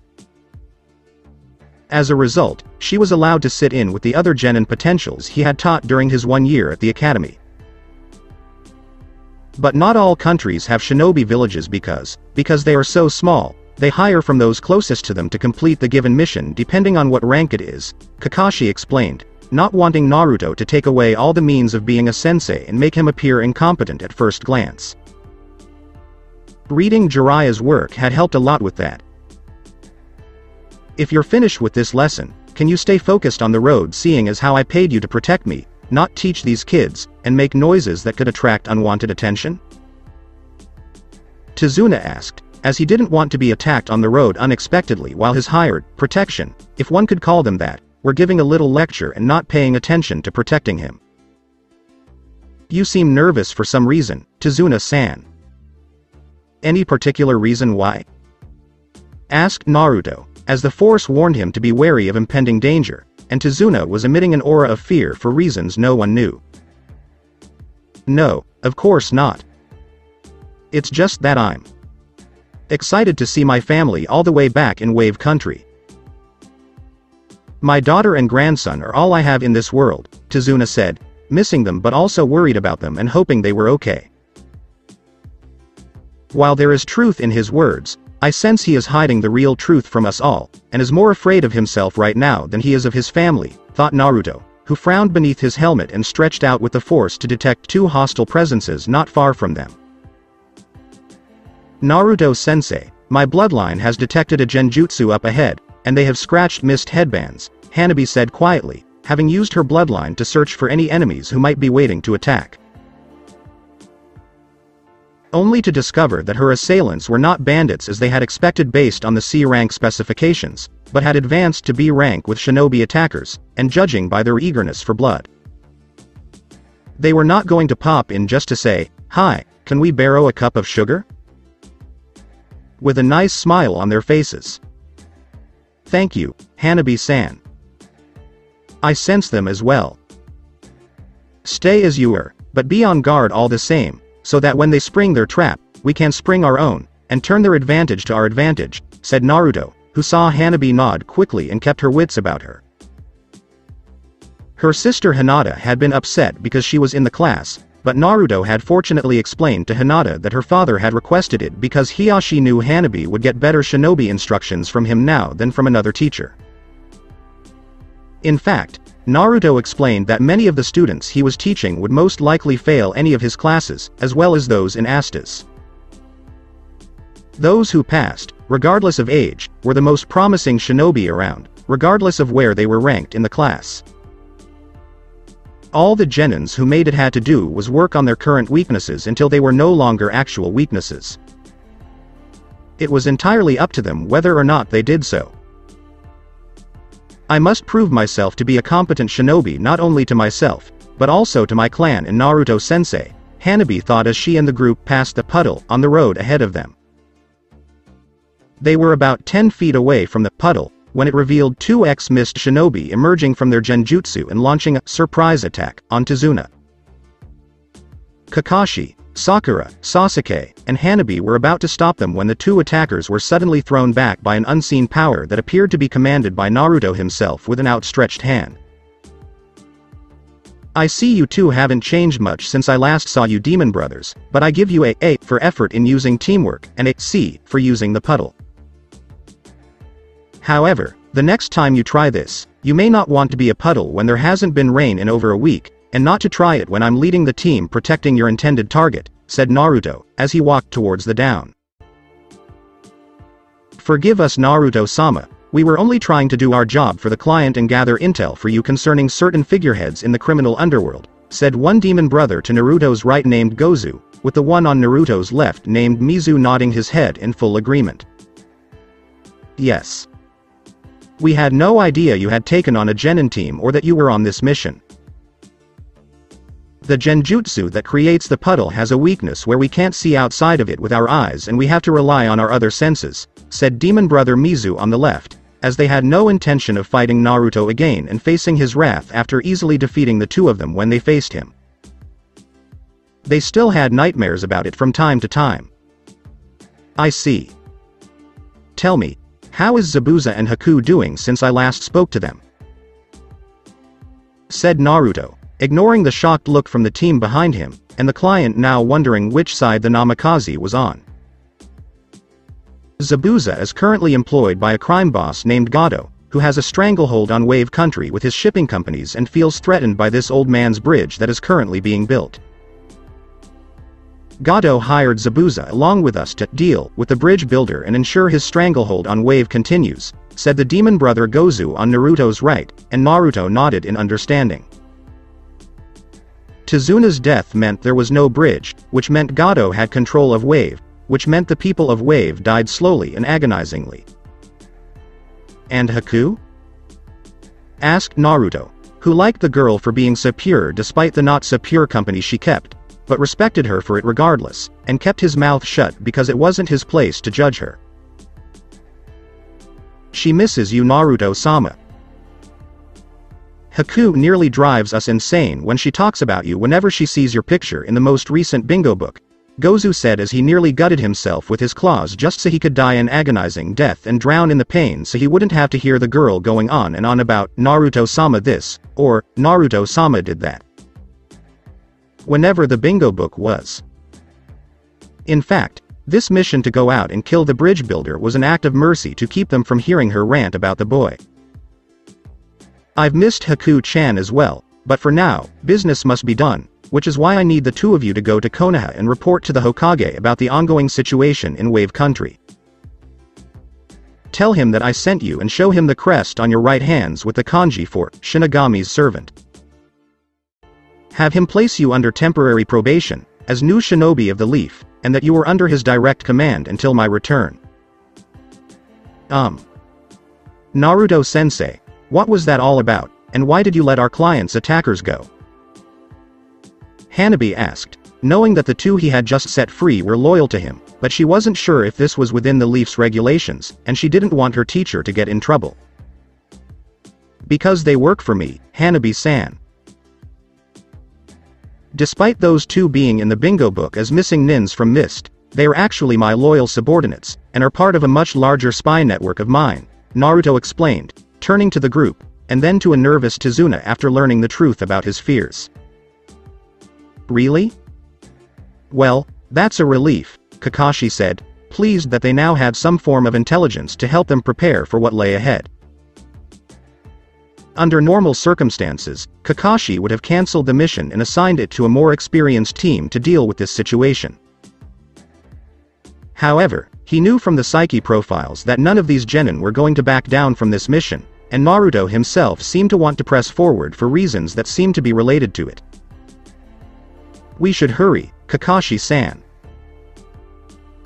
As a result, she was allowed to sit in with the other genin potentials he had taught during his 1 year at the academy. But not all countries have shinobi villages because they are so small, they hire from those closest to them to complete the given mission depending on what rank it is, Kakashi explained, not wanting Naruto to take away all the means of being a sensei and make him appear incompetent at first glance. Reading Jiraiya's work had helped a lot with that. If you're finished with this lesson, can you stay focused on the road seeing as how I paid you to protect me, not teach these kids, and make noises that could attract unwanted attention? Tizuna asked, as he didn't want to be attacked on the road unexpectedly while his hired protection, if one could call them that, were giving a little lecture and not paying attention to protecting him. You seem nervous for some reason, Tizuna-san. Any particular reason why? Asked Naruto, as the Force warned him to be wary of impending danger, and Tizuna was emitting an aura of fear for reasons no one knew. No, of course not. It's just that I'm Excited to see my family all the way back in Wave Country. My daughter and grandson are all I have in this world, Tizuna said, missing them but also worried about them and hoping they were okay. While there is truth in his words, I sense he is hiding the real truth from us all, and is more afraid of himself right now than he is of his family, thought Naruto, who frowned beneath his helmet and stretched out with the force to detect two hostile presences not far from them. Naruto-sensei, my bloodline has detected a genjutsu up ahead, and they have scratched mist headbands, Hanabi said quietly, having used her bloodline to search for any enemies who might be waiting to attack. Only to discover that her assailants were not bandits as they had expected based on the C rank specifications, but had advanced to B rank with shinobi attackers, and judging by their eagerness for blood. They were not going to pop in just to say, "Hi, can we borrow a cup of sugar?" With a nice smile on their faces. "Thank you, Hanabi-san. I sense them as well. Stay as you are, but be on guard all the same, so that when they spring their trap, we can spring our own, and turn their advantage to our advantage," said Naruto, who saw Hanabi nod quickly and kept her wits about her. Her sister Hinata had been upset because she was in the class, but Naruto had fortunately explained to Hinata that her father had requested it because Hiyashi knew Hanabi would get better shinobi instructions from him now than from another teacher. In fact, Naruto explained that many of the students he was teaching would most likely fail any of his classes, as well as those in Astas. Those who passed, regardless of age, were the most promising shinobi around, regardless of where they were ranked in the class. All the genins who made it had to do was work on their current weaknesses until they were no longer actual weaknesses. It was entirely up to them whether or not they did so. I must prove myself to be a competent shinobi not only to myself, but also to my clan and Naruto-sensei, Hanabi thought as she and the group passed the puddle on the road ahead of them. They were about 10 feet away from the puddle, when it revealed two X-Mist shinobi emerging from their genjutsu and launching a surprise attack on Tizuna. Kakashi, Sakura, Sasuke, and Hanabi were about to stop them when the two attackers were suddenly thrown back by an unseen power that appeared to be commanded by Naruto himself with an outstretched hand. I see you two haven't changed much since I last saw you demon brothers, but I give you a A for effort in using teamwork and a C for using the puddle. However, the next time you try this, you may not want to be a puddle when there hasn't been rain in over a week, and not to try it when I'm leading the team protecting your intended target, said Naruto, as he walked towards the down. Forgive us Naruto-sama, we were only trying to do our job for the client and gather intel for you concerning certain figureheads in the criminal underworld, said one demon brother to Naruto's right named Gozu, with the one on Naruto's left named Mizu nodding his head in full agreement. Yes. We had no idea you had taken on a genin team or that you were on this mission. The genjutsu that creates the puddle has a weakness where we can't see outside of it with our eyes and we have to rely on our other senses, said demon brother Mizu on the left, as they had no intention of fighting Naruto again and facing his wrath after easily defeating the two of them when they faced him. They still had nightmares about it from time to time. I see. Tell me, how is Zabuza and Haku doing since I last spoke to them? Said Naruto, ignoring the shocked look from the team behind him, and the client now wondering which side the Namikaze was on. Zabuza is currently employed by a crime boss named Gado, who has a stranglehold on Wave Country with his shipping companies and feels threatened by this old man's bridge that is currently being built. Gado hired Zabuza along with us to deal with the bridge builder and ensure his stranglehold on Wave continues, said the demon brother Gozu on Naruto's right, and Naruto nodded in understanding. Tizuna's death meant there was no bridge, which meant Gado had control of Wave, which meant the people of Wave died slowly and agonizingly. And Haku? Asked Naruto, who liked the girl for being so pure despite the not so pure company she kept, but respected her for it regardless, and kept his mouth shut because it wasn't his place to judge her. She misses you Naruto-sama. Haku nearly drives us insane when she talks about you whenever she sees your picture in the most recent bingo book, Gozu said as he nearly gutted himself with his claws just so he could die an agonizing death and drown in the pain so he wouldn't have to hear the girl going on and on about Naruto-sama this, or Naruto-sama did that, whenever the bingo book was. In fact, this mission to go out and kill the bridge builder was an act of mercy to keep them from hearing her rant about the boy. I've missed Haku-chan as well, but for now, business must be done, which is why I need the two of you to go to Konoha and report to the Hokage about the ongoing situation in Wave Country. Tell him that I sent you and show him the crest on your right hands with the kanji for Shinigami's servant. Have him place you under temporary probation, as new shinobi of the Leaf, and that you are under his direct command until my return. Naruto-sensei, what was that all about, and why did you let our client's attackers go? Hanabi asked, knowing that the two he had just set free were loyal to him, but she wasn't sure if this was within the Leaf's regulations, and she didn't want her teacher to get in trouble. Because they work for me, Hanabi-san. Despite those two being in the bingo book as missing nins from Mist, they are actually my loyal subordinates, and are part of a much larger spy network of mine, Naruto explained, turning to the group, and then to a nervous Tizuna after learning the truth about his fears. Really? Well, that's a relief, Kakashi said, pleased that they now had some form of intelligence to help them prepare for what lay ahead. Under normal circumstances, Kakashi would have cancelled the mission and assigned it to a more experienced team to deal with this situation. However, he knew from the psyche profiles that none of these genin were going to back down from this mission, and Naruto himself seemed to want to press forward for reasons that seemed to be related to it. We should hurry, Kakashi-san.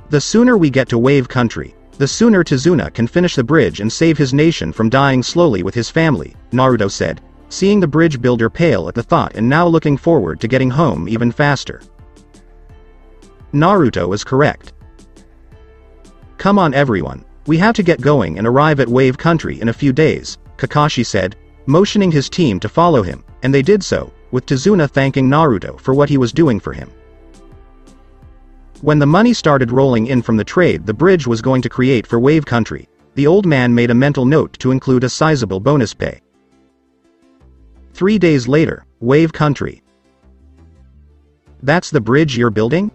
The sooner we get to Wave Country, the sooner Tizuna can finish the bridge and save his nation from dying slowly with his family, Naruto said, seeing the bridge builder pale at the thought and now looking forward to getting home even faster. Naruto is correct. Come on everyone, we have to get going and arrive at Wave Country in a few days, Kakashi said, motioning his team to follow him, and they did so, with Tizuna thanking Naruto for what he was doing for him. When the money started rolling in from the trade the bridge was going to create for Wave Country, the old man made a mental note to include a sizable bonus pay. 3 days later, Wave Country. That's the bridge you're building?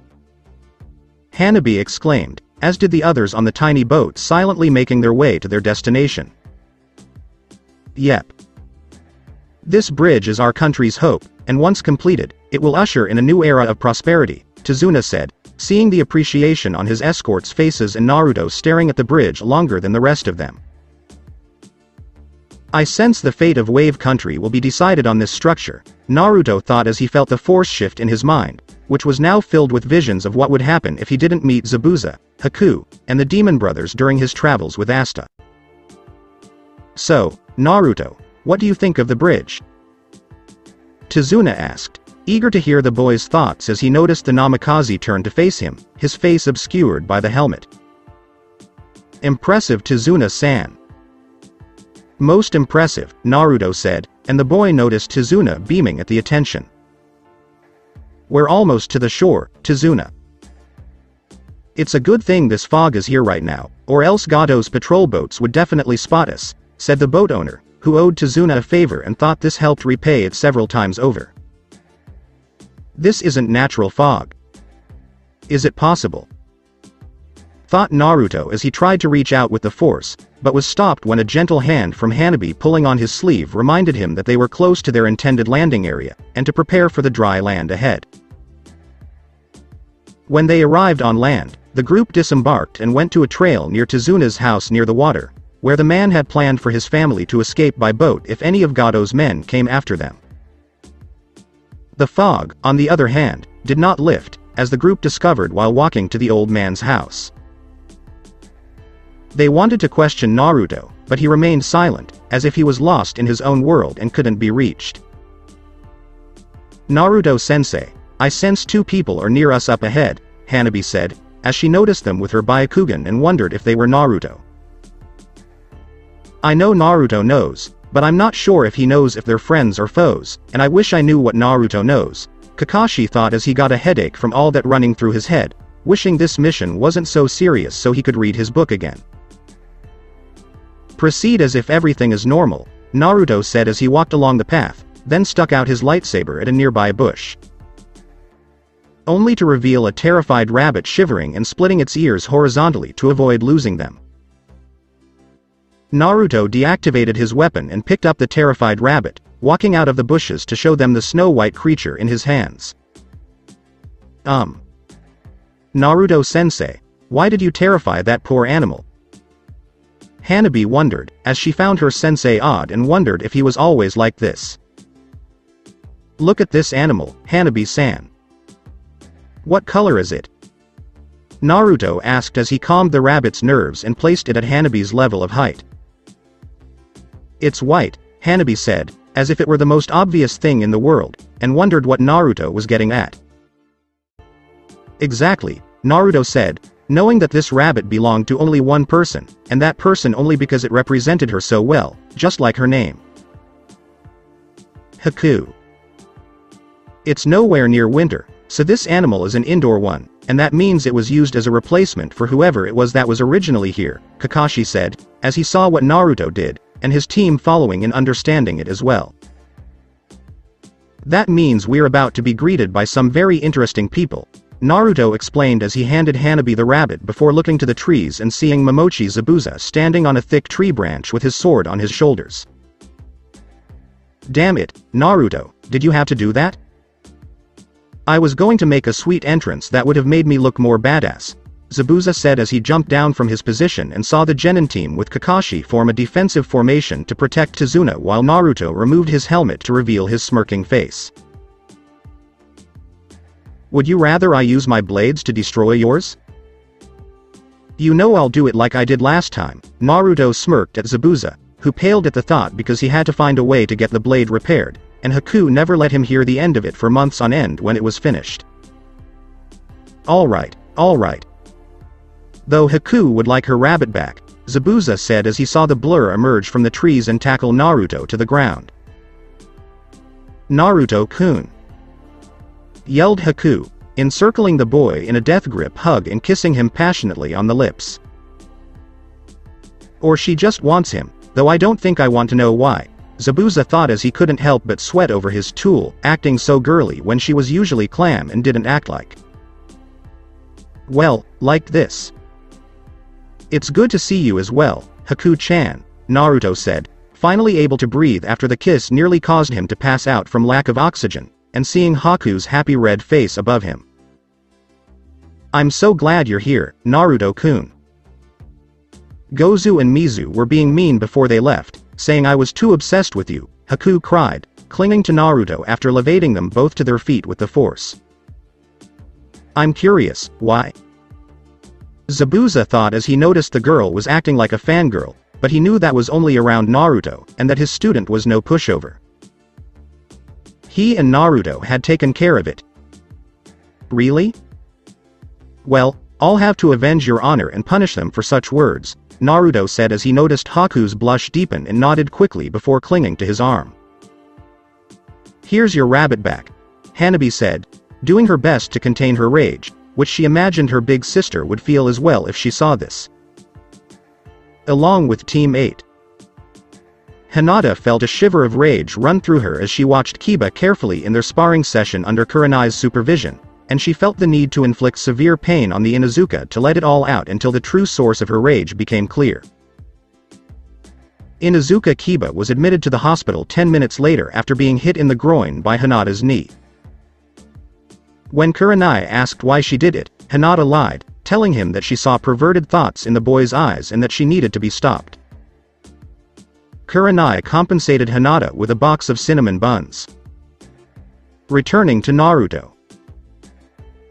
Hanabi exclaimed, as did the others on the tiny boat silently making their way to their destination. Yep. This bridge is our country's hope, and once completed, it will usher in a new era of prosperity, Tizuna said, seeing the appreciation on his escorts' faces and Naruto staring at the bridge longer than the rest of them. I sense the fate of Wave Country will be decided on this structure, Naruto thought as he felt the force shift in his mind, which was now filled with visions of what would happen if he didn't meet Zabuza, Haku, and the Demon Brothers during his travels with Asta. So, Naruto, what do you think of the bridge? Tizuna asked, eager to hear the boy's thoughts as he noticed the Namikaze turn to face him, his face obscured by the helmet. Impressive, Tizuna-san. Most impressive, Naruto said, and the boy noticed Tizuna beaming at the attention. We're almost to the shore, Tizuna. It's a good thing this fog is here right now, or else Gado's patrol boats would definitely spot us, said the boat owner, who owed Tizuna a favor and thought this helped repay it several times over. This isn't natural fog. Is it possible? Thought Naruto as he tried to reach out with the force, but was stopped when a gentle hand from Hanabi pulling on his sleeve reminded him that they were close to their intended landing area, and to prepare for the dry land ahead. When they arrived on land, the group disembarked and went to a trail near Tizuna's house near the water, where the man had planned for his family to escape by boat if any of Gado's men came after them. The fog, on the other hand, did not lift, as the group discovered while walking to the old man's house. They wanted to question Naruto, but he remained silent, as if he was lost in his own world and couldn't be reached. Naruto-sensei, I sense two people are near us up ahead, Hanabi said, as she noticed them with her Byakugan and wondered if they were Naruto. I know Naruto knows, but I'm not sure if he knows if they're friends or foes, and I wish I knew what Naruto knows, Kakashi thought as he got a headache from all that running through his head, wishing this mission wasn't so serious so he could read his book again. Proceed as if everything is normal, Naruto said as he walked along the path, then stuck out his lightsaber at a nearby bush. Only to reveal a terrified rabbit shivering and splitting its ears horizontally to avoid losing them. Naruto deactivated his weapon and picked up the terrified rabbit, walking out of the bushes to show them the snow-white creature in his hands. Naruto-sensei, why did you terrify that poor animal? Hanabi wondered, as she found her sensei odd and wondered if he was always like this. Look at this animal, Hanabi-san. What color is it? Naruto asked as he calmed the rabbit's nerves and placed it at Hanabi's level of height. It's white, Hanabi said, as if it were the most obvious thing in the world, and wondered what Naruto was getting at. Exactly, Naruto said, knowing that this rabbit belonged to only one person, and that person only because it represented her so well, just like her name. Haku. It's nowhere near winter, so this animal is an indoor one, and that means it was used as a replacement for whoever it was that was originally here, Kakashi said, as he saw what Naruto did, and his team following and understanding it as well. That means we're about to be greeted by some very interesting people, Naruto explained as he handed Hanabi the rabbit before looking to the trees and seeing Momochi Zabuza standing on a thick tree branch with his sword on his shoulders. Damn it, Naruto, did you have to do that? I was going to make a sweet entrance that would have made me look more badass, Zabuza said as he jumped down from his position and saw the Genin team with Kakashi form a defensive formation to protect Tazuna while Naruto removed his helmet to reveal his smirking face. Would you rather I use my blades to destroy yours? You know I'll do it like I did last time, Naruto smirked at Zabuza, who paled at the thought because he had to find a way to get the blade repaired, and Haku never let him hear the end of it for months on end when it was finished. Alright. Though Haku would like her rabbit back, Zabuza said as he saw the blur emerge from the trees and tackle Naruto to the ground. Naruto-kun! Yelled Haku, encircling the boy in a death grip hug and kissing him passionately on the lips. Or she just wants him, though I don't think I want to know why, Zabuza thought as he couldn't help but sweat over his tool, acting so girly when she was usually clam and didn't act like. Well, like this. It's good to see you as well, Haku-chan, Naruto said, finally able to breathe after the kiss nearly caused him to pass out from lack of oxygen, and seeing Haku's happy red face above him. I'm so glad you're here, Naruto-kun. Gozu and Mizu were being mean before they left, saying I was too obsessed with you, Haku cried, clinging to Naruto after levating them both to their feet with the force. I'm curious, why? Zabuza thought as he noticed the girl was acting like a fangirl, but he knew that was only around Naruto and that his student was no pushover. He and Naruto had taken care of it. Really? Well, I'll have to avenge your honor and punish them for such words, Naruto said as he noticed Haku's blush deepen and nodded quickly before clinging to his arm. Here's your rabbit back, Hanabi said, doing her best to contain her rage, which she imagined her big sister would feel as well if she saw this. Along with Team 8. Hinata felt a shiver of rage run through her as she watched Kiba carefully in their sparring session under Kurenai's supervision, and she felt the need to inflict severe pain on the Inuzuka to let it all out until the true source of her rage became clear. Inuzuka Kiba was admitted to the hospital 10 minutes later after being hit in the groin by Hinata's knee. When Kurenai asked why she did it, Hinata lied, telling him that she saw perverted thoughts in the boy's eyes and that she needed to be stopped. Kurenai compensated Hinata with a box of cinnamon buns. Returning to Naruto.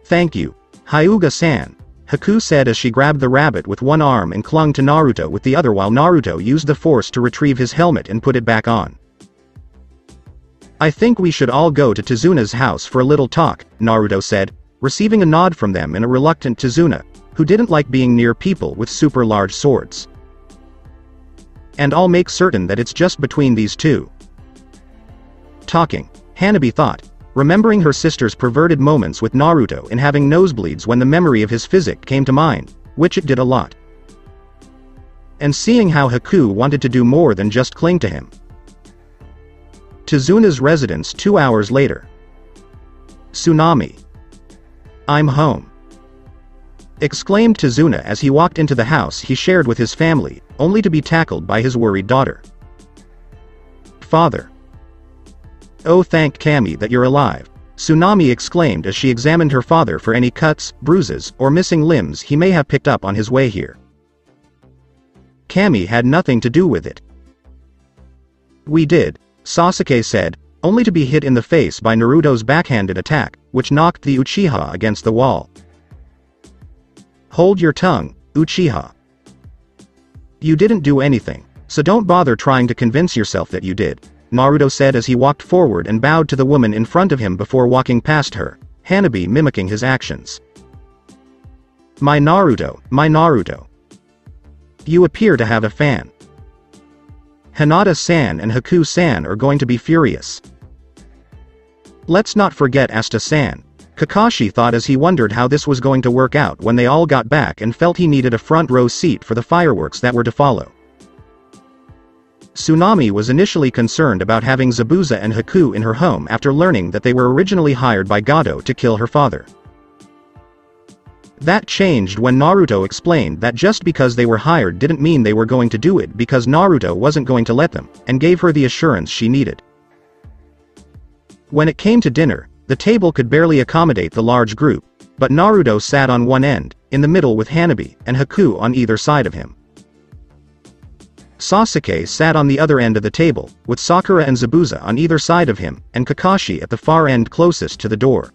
Thank you, Hyuga-san, Haku said as she grabbed the rabbit with one arm and clung to Naruto with the other while Naruto used the force to retrieve his helmet and put it back on. I think we should all go to Tazuna's house for a little talk, Naruto said, receiving a nod from them and a reluctant Tazuna, who didn't like being near people with super large swords. And I'll make certain that it's just between these two. Talking, Hanabi thought, remembering her sister's perverted moments with Naruto and having nosebleeds when the memory of his physique came to mind, which it did a lot. And seeing how Haku wanted to do more than just cling to him. To Zuna's residence 2 hours later. Tsunami. I'm home. Exclaimed Tazuna as he walked into the house he shared with his family, only to be tackled by his worried daughter. Father. Oh, thank Kami that you're alive, Tsunami exclaimed as she examined her father for any cuts, bruises, or missing limbs he may have picked up on his way here. Kami had nothing to do with it. We did, Sasuke said, only to be hit in the face by Naruto's backhanded attack, which knocked the Uchiha against the wall. Hold your tongue, Uchiha. You didn't do anything, so don't bother trying to convince yourself that you did, Naruto said as he walked forward and bowed to the woman in front of him before walking past her, Hanabi mimicking his actions. My Naruto, my Naruto. You appear to have a fan. Hinata-san and Haku-san are going to be furious. Let's not forget Asta-san, Kakashi thought as he wondered how this was going to work out when they all got back and felt he needed a front row seat for the fireworks that were to follow. Tsunami was initially concerned about having Zabuza and Haku in her home after learning that they were originally hired by Gato to kill her father. That changed when Naruto explained that just because they were hired didn't mean they were going to do it because Naruto wasn't going to let them, and gave her the assurance she needed. When it came to dinner, the table could barely accommodate the large group, but Naruto sat on one end, in the middle with Hanabi and Haku on either side of him. Sasuke sat on the other end of the table, with Sakura and Zabuza on either side of him, and Kakashi at the far end closest to the door.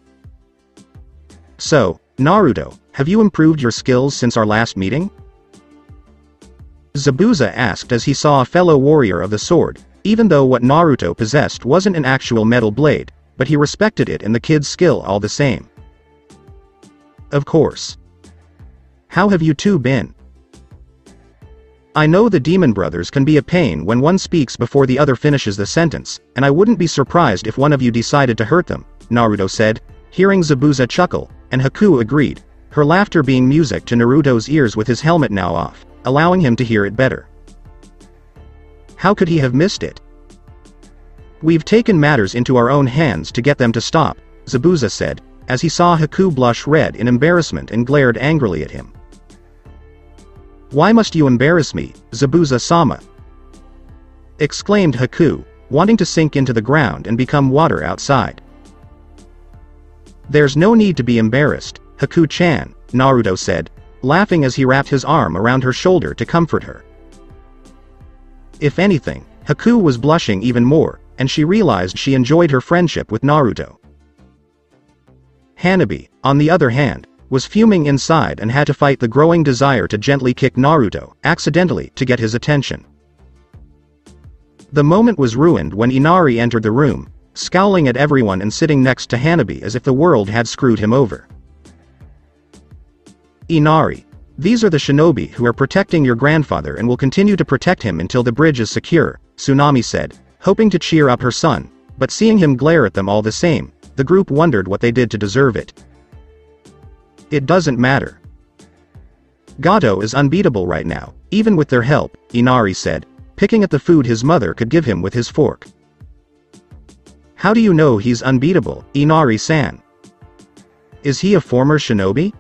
So, Naruto, have you improved your skills since our last meeting? Zabuza asked as he saw a fellow warrior of the sword, even though what Naruto possessed wasn't an actual metal blade, but he respected it and the kid's skill all the same. Of course. How have you two been? I know the Demon Brothers can be a pain when one speaks before the other finishes the sentence, and I wouldn't be surprised if one of you decided to hurt them, Naruto said, hearing Zabuza chuckle, and Haku agreed, her laughter being music to Naruto's ears with his helmet now off, allowing him to hear it better. How could he have missed it? We've taken matters into our own hands to get them to stop, Zabuza said, as he saw Haku blush red in embarrassment and glared angrily at him. Why must you embarrass me, Zabuza-sama? Exclaimed Haku, wanting to sink into the ground and become water outside. There's no need to be embarrassed, Haku-chan, Naruto said, laughing as he wrapped his arm around her shoulder to comfort her. If anything, Haku was blushing even more, and she realized she enjoyed her friendship with Naruto. Hanabi, on the other hand, was fuming inside and had to fight the growing desire to gently kick Naruto, accidentally, to get his attention. The moment was ruined when Inari entered the room, scowling at everyone and sitting next to Hanabi as if the world had screwed him over. Inari, these are the shinobi who are protecting your grandfather and will continue to protect him until the bridge is secure, Tsunami said, hoping to cheer up her son, but seeing him glare at them all the same, the group wondered what they did to deserve it. It doesn't matter. Gato is unbeatable right now, even with their help, Inari said, picking at the food his mother could give him with his fork. How do you know he's unbeatable, Inari-san? Is he a former shinobi?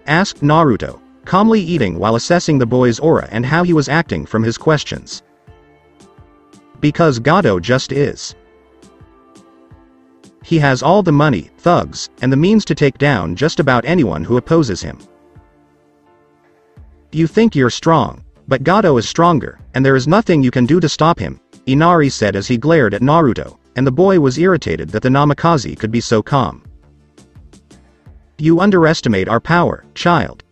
Asked Naruto, calmly eating while assessing the boy's aura and how he was acting from his questions. Because Gato just is. He has all the money, thugs, and the means to take down just about anyone who opposes him. You think you're strong, but Gato is stronger, and there is nothing you can do to stop him, Inari said as he glared at Naruto, and the boy was irritated that the Namikaze could be so calm. You underestimate our power, child.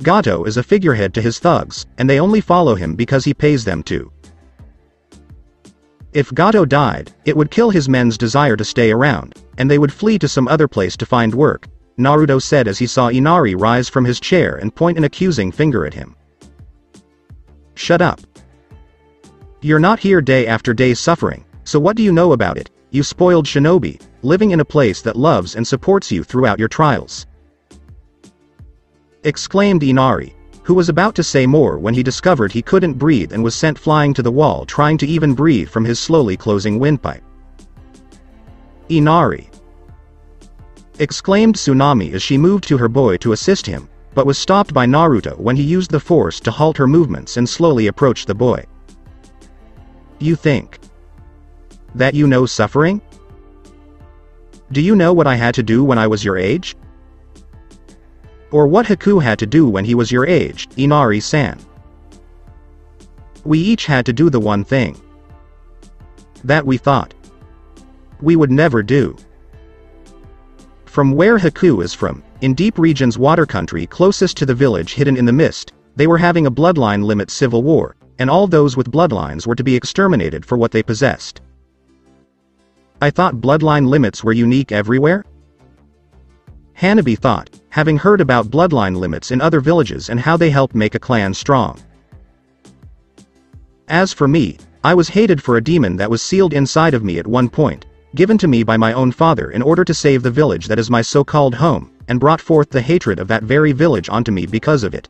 Gato is a figurehead to his thugs, and they only follow him because he pays them to. If Gato died, it would kill his men's desire to stay around, and they would flee to some other place to find work, Naruto said as he saw Inari rise from his chair and point an accusing finger at him. Shut up. You're not here day after day suffering, so what do you know about it, you spoiled shinobi, living in a place that loves and supports you throughout your trials," exclaimed Inari, who was about to say more when he discovered he couldn't breathe and was sent flying to the wall trying to even breathe from his slowly closing windpipe. "Inari!" exclaimed Tsunami as she moved to her boy to assist him, but was stopped by Naruto when he used the force to halt her movements and slowly approached the boy. "You think that you know suffering? Do you know what I had to do when I was your age? Or what Haku had to do when he was your age, Inari-san? We each had to do the one thing that we thought we would never do." From where Haku is from, in deep regions water country closest to the village hidden in the mist, they were having a bloodline limit civil war, and all those with bloodlines were to be exterminated for what they possessed. "I thought bloodline limits were unique everywhere?" Hanabi thought, having heard about bloodline limits in other villages and how they helped make a clan strong. "As for me, I was hated for a demon that was sealed inside of me at one point, given to me by my own father in order to save the village that is my so-called home, and brought forth the hatred of that very village onto me because of it.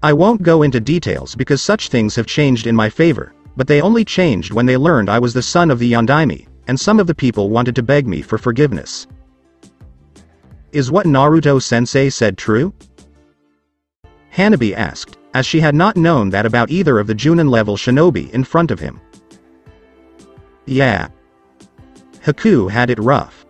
I won't go into details because such things have changed in my favor, but they only changed when they learned I was the son of the Yondaime, and some of the people wanted to beg me for forgiveness." "Is what Naruto-sensei said true?" Hanabi asked, as she had not known that about either of the Junin-level shinobi in front of him. "Yeah. Haku had it rough.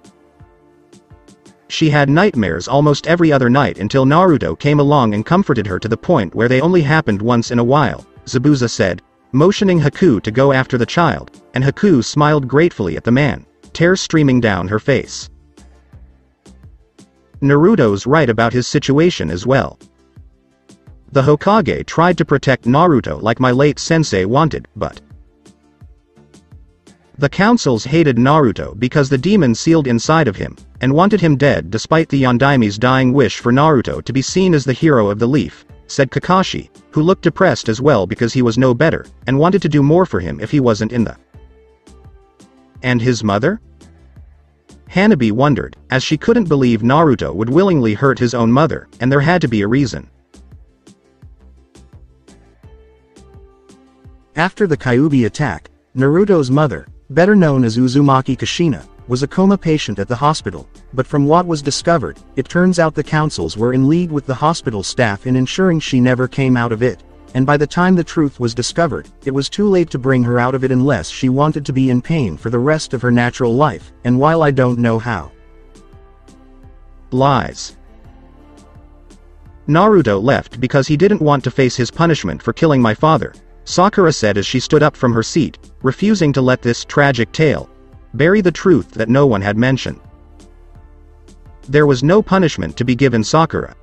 She had nightmares almost every other night until Naruto came along and comforted her to the point where they only happened once in a while," Zabuza said, motioning Haku to go after the child, and Haku smiled gratefully at the man, tears streaming down her face. "Naruto's right about his situation as well. The Hokage tried to protect Naruto like my late sensei wanted, but the councils hated Naruto because the demon sealed inside of him, and wanted him dead despite the Yondaime's dying wish for Naruto to be seen as the hero of the leaf," said Kakashi, who looked depressed as well because he was no better, and wanted to do more for him if he wasn't in the. "And his mother?" Hanabi wondered, as she couldn't believe Naruto would willingly hurt his own mother, and there had to be a reason. After the Kyuubi attack, Naruto's mother, better known as Uzumaki Kushina, was a coma patient at the hospital, but from what was discovered, it turns out the councils were in league with the hospital staff in ensuring she never came out of it, and by the time the truth was discovered, it was too late to bring her out of it unless she wanted to be in pain for the rest of her natural life, and while I don't know how. Lies. Naruto left because he didn't want to face his punishment for killing my father, Sakura said as she stood up from her seat, refusing to let this tragic tale bury the truth that no one had mentioned. There was no punishment to be given Sakura.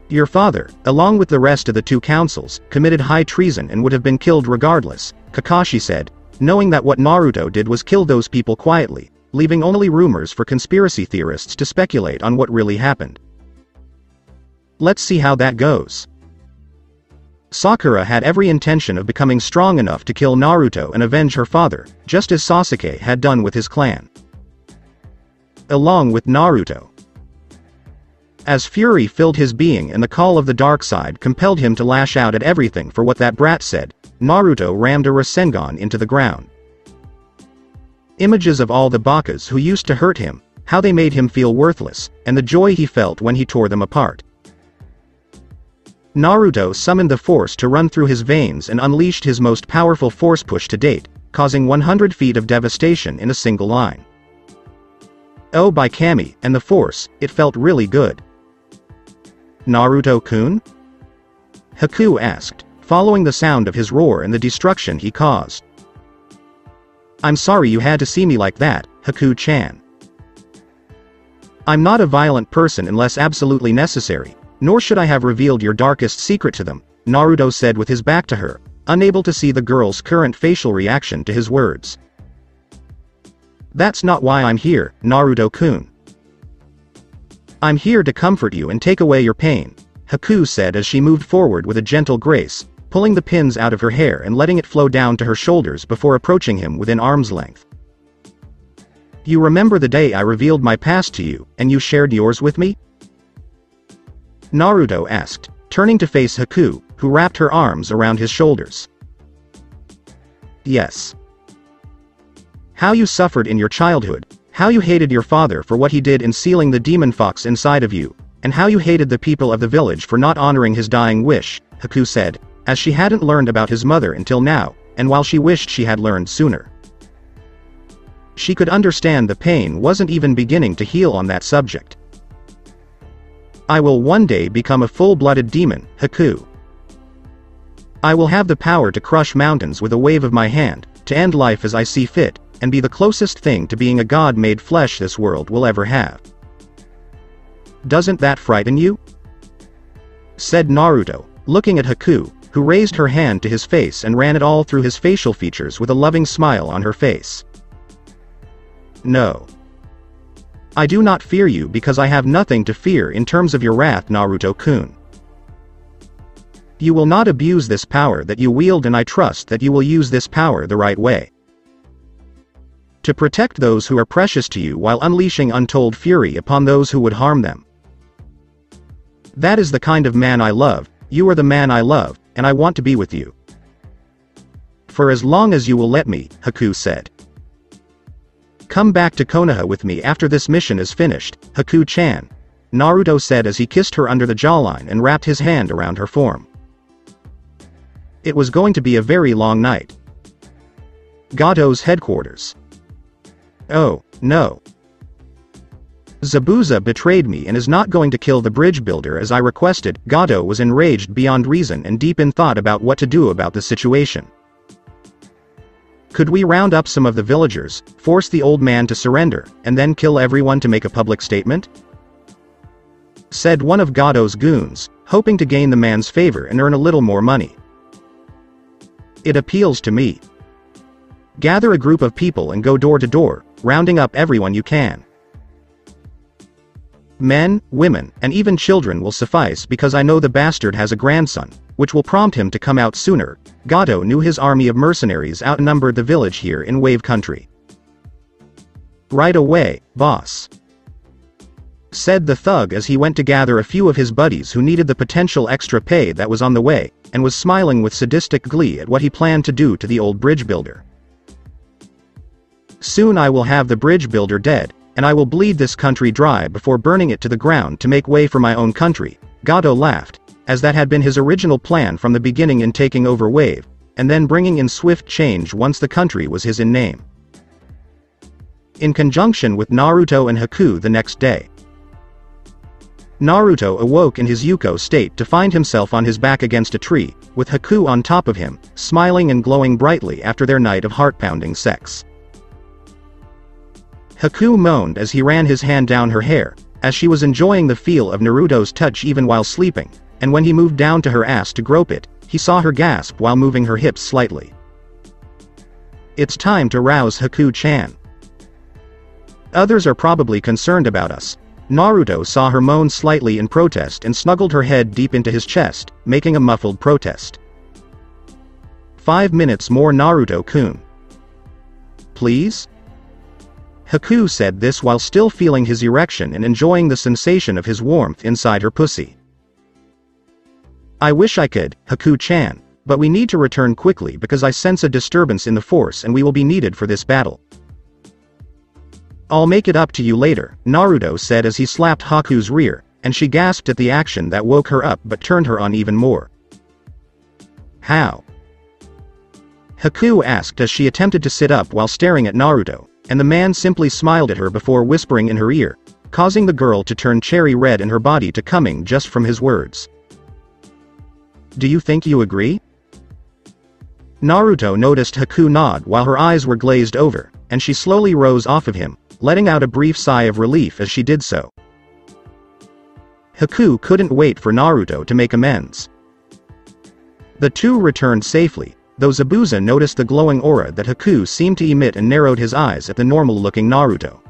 Your father, along with the rest of the two councils, committed high treason and would have been killed regardless, Kakashi said, knowing that what Naruto did was kill those people quietly, leaving only rumors for conspiracy theorists to speculate on what really happened. Let's see how that goes. Sakura had every intention of becoming strong enough to kill Naruto and avenge her father, just as Sasuke had done with his clan. Along with Naruto. As fury filled his being and the call of the dark side compelled him to lash out at everything for what that brat said, Naruto rammed a Rasengan into the ground. Images of all the Bakas who used to hurt him, how they made him feel worthless, and the joy he felt when he tore them apart. Naruto summoned the force to run through his veins and unleashed his most powerful force push to date, causing 100 feet of devastation in a single line. Oh, by Kami and the force, it felt really good. Naruto-kun? Haku asked, following the sound of his roar and the destruction he caused. I'm sorry you had to see me like that, Haku-chan. I'm not a violent person unless absolutely necessary, nor should I have revealed your darkest secret to them, Naruto said with his back to her, unable to see the girl's current facial reaction to his words. That's not why I'm here, Naruto-kun. I'm here to comfort you and take away your pain, Haku said as she moved forward with a gentle grace, pulling the pins out of her hair and letting it flow down to her shoulders before approaching him within arm's length. You remember the day I revealed my past to you, and you shared yours with me? Naruto asked, turning to face Haku, who wrapped her arms around his shoulders. Yes. How you suffered in your childhood, how you hated your father for what he did in sealing the demon fox inside of you, and how you hated the people of the village for not honoring his dying wish, Haku said, as she hadn't learned about his mother until now, and while she wished she had learned sooner. She could understand the pain wasn't even beginning to heal on that subject. I will one day become a full-blooded demon, Haku. I will have the power to crush mountains with a wave of my hand, to end life as I see fit, and be the closest thing to being a god made flesh this world will ever have. Doesn't that frighten you? Said Naruto, looking at Haku, who raised her hand to his face and ran it all through his facial features with a loving smile on her face. No. I do not fear you because I have nothing to fear in terms of your wrath, Naruto-kun. You will not abuse this power that you wield, and I trust that you will use this power the right way. To protect those who are precious to you while unleashing untold fury upon those who would harm them. That is the kind of man I love, you are the man I love, and I want to be with you. For as long as you will let me, Haku said. Come back to Konoha with me after this mission is finished, Haku-chan, Naruto said as he kissed her under the jawline and wrapped his hand around her form. It was going to be a very long night. Gato's headquarters. Oh, no. Zabuza betrayed me and is not going to kill the bridge builder as I requested. Gato was enraged beyond reason and deep in thought about what to do about the situation. Could we round up some of the villagers, force the old man to surrender, and then kill everyone to make a public statement? Said one of Gato's goons, hoping to gain the man's favor and earn a little more money. It appeals to me. Gather a group of people and go door to door, rounding up everyone you can. Men, women, and even children will suffice because I know the bastard has a grandson, which will prompt him to come out sooner. Gato knew his army of mercenaries outnumbered the village here in Wave Country. Right away, boss. Said the thug as he went to gather a few of his buddies who needed the potential extra pay that was on the way, and was smiling with sadistic glee at what he planned to do to the old bridge builder. Soon I will have the bridge builder dead, and I will bleed this country dry before burning it to the ground to make way for my own country, Gato laughed, as that had been his original plan from the beginning in taking over Wave, and then bringing in swift change once the country was his in name. In conjunction with Naruto and Haku the next day. Naruto awoke in his Yuko state to find himself on his back against a tree, with Haku on top of him, smiling and glowing brightly after their night of heart-pounding sex. Haku moaned as he ran his hand down her hair, as she was enjoying the feel of Naruto's touch even while sleeping, and when he moved down to her ass to grope it, he saw her gasp while moving her hips slightly. It's time to rouse Haku-chan. Others are probably concerned about us. Naruto saw her moan slightly in protest and snuggled her head deep into his chest, making a muffled protest. 5 minutes more, Naruto-kun. Please? Haku said this while still feeling his erection and enjoying the sensation of his warmth inside her pussy. I wish I could, Haku-chan, but we need to return quickly because I sense a disturbance in the force and we will be needed for this battle. I'll make it up to you later, Naruto said as he slapped Haku's rear, and she gasped at the action that woke her up but turned her on even more. How? Haku asked as she attempted to sit up while staring at Naruto, and the man simply smiled at her before whispering in her ear, causing the girl to turn cherry red and her body to coming just from his words. Do you think you agree? Naruto noticed Haku nod while her eyes were glazed over, and she slowly rose off of him, letting out a brief sigh of relief as she did so. Haku couldn't wait for Naruto to make amends. The two returned safely, though Zabuza noticed the glowing aura that Haku seemed to emit and narrowed his eyes at the normal-looking Naruto.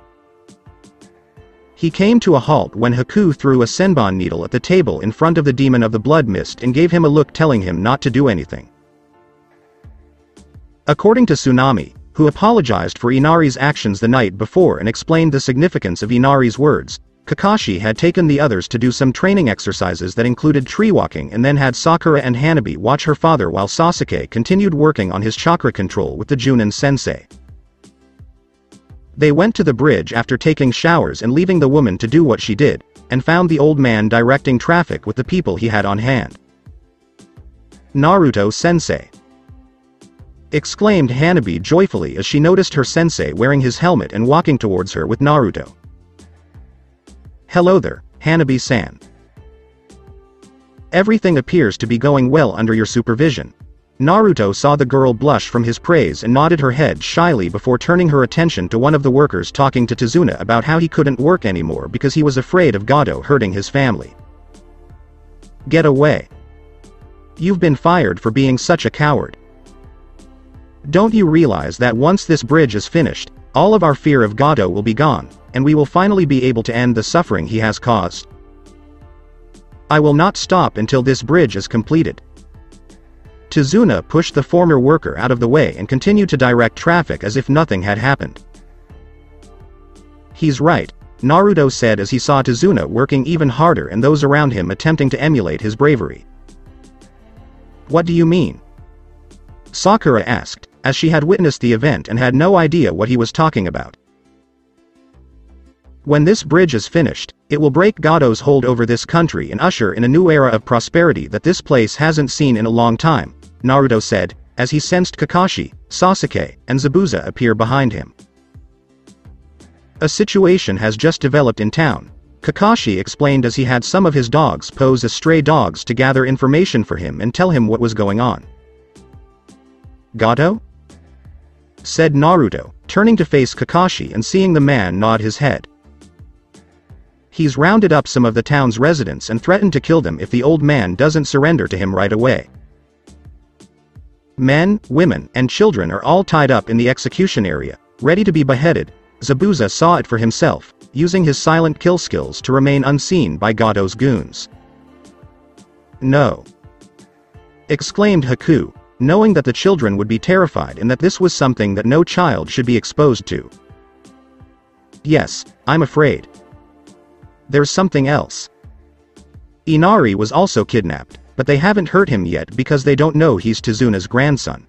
He came to a halt when Haku threw a senbon needle at the table in front of the demon of the blood mist and gave him a look telling him not to do anything. According to Tsunami, who apologized for Inari's actions the night before and explained the significance of Inari's words, Kakashi had taken the others to do some training exercises that included tree walking and then had Sakura and Hanabi watch her father while Sasuke continued working on his chakra control with the Junin sensei. They went to the bridge after taking showers and leaving the woman to do what she did, and found the old man directing traffic with the people he had on hand. Naruto sensei! Exclaimed Hanabi joyfully as she noticed her sensei wearing his helmet and walking towards her with Naruto. Hello there, Hanabi-san. Everything appears to be going well under your supervision. Naruto saw the girl blush from his praise and nodded her head shyly before turning her attention to one of the workers talking to Tazuna about how he couldn't work anymore because he was afraid of Gato hurting his family. Get away. You've been fired for being such a coward. Don't you realize that once this bridge is finished, all of our fear of Gato will be gone, and we will finally be able to end the suffering he has caused? I will not stop until this bridge is completed. Tazuna pushed the former worker out of the way and continued to direct traffic as if nothing had happened. He's right, Naruto said as he saw Tazuna working even harder and those around him attempting to emulate his bravery. What do you mean? Sakura asked, as she had witnessed the event and had no idea what he was talking about. When this bridge is finished, it will break Gato's hold over this country and usher in a new era of prosperity that this place hasn't seen in a long time, Naruto said, as he sensed Kakashi, Sasuke, and Zabuza appear behind him. A situation has just developed in town, Kakashi explained as he had some of his dogs pose as stray dogs to gather information for him and tell him what was going on. Gato? Said Naruto, turning to face Kakashi and seeing the man nod his head. He's rounded up some of the town's residents and threatened to kill them if the old man doesn't surrender to him right away. Men, women, and children are all tied up in the execution area, ready to be beheaded. Zabuza saw it for himself, using his silent kill skills to remain unseen by Gato's goons. No! Exclaimed Haku, knowing that the children would be terrified and that this was something that no child should be exposed to. Yes, I'm afraid. There's something else. Inari was also kidnapped, but they haven't hurt him yet because they don't know he's Tazuna's grandson.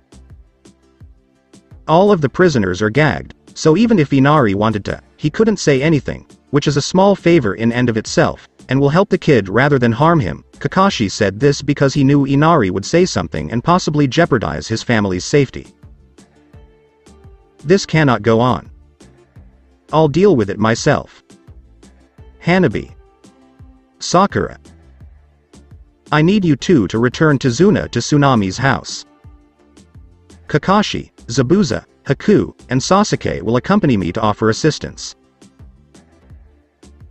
All of the prisoners are gagged, so even if Inari wanted to, he couldn't say anything, which is a small favor in and of itself, and will help the kid rather than harm him. Kakashi said this because he knew Inari would say something and possibly jeopardize his family's safety. This cannot go on. I'll deal with it myself. Hanabi. Sakura. I need you two to return Tazuna to Tsunami's house. Kakashi, Zabuza, Haku, and Sasuke will accompany me to offer assistance.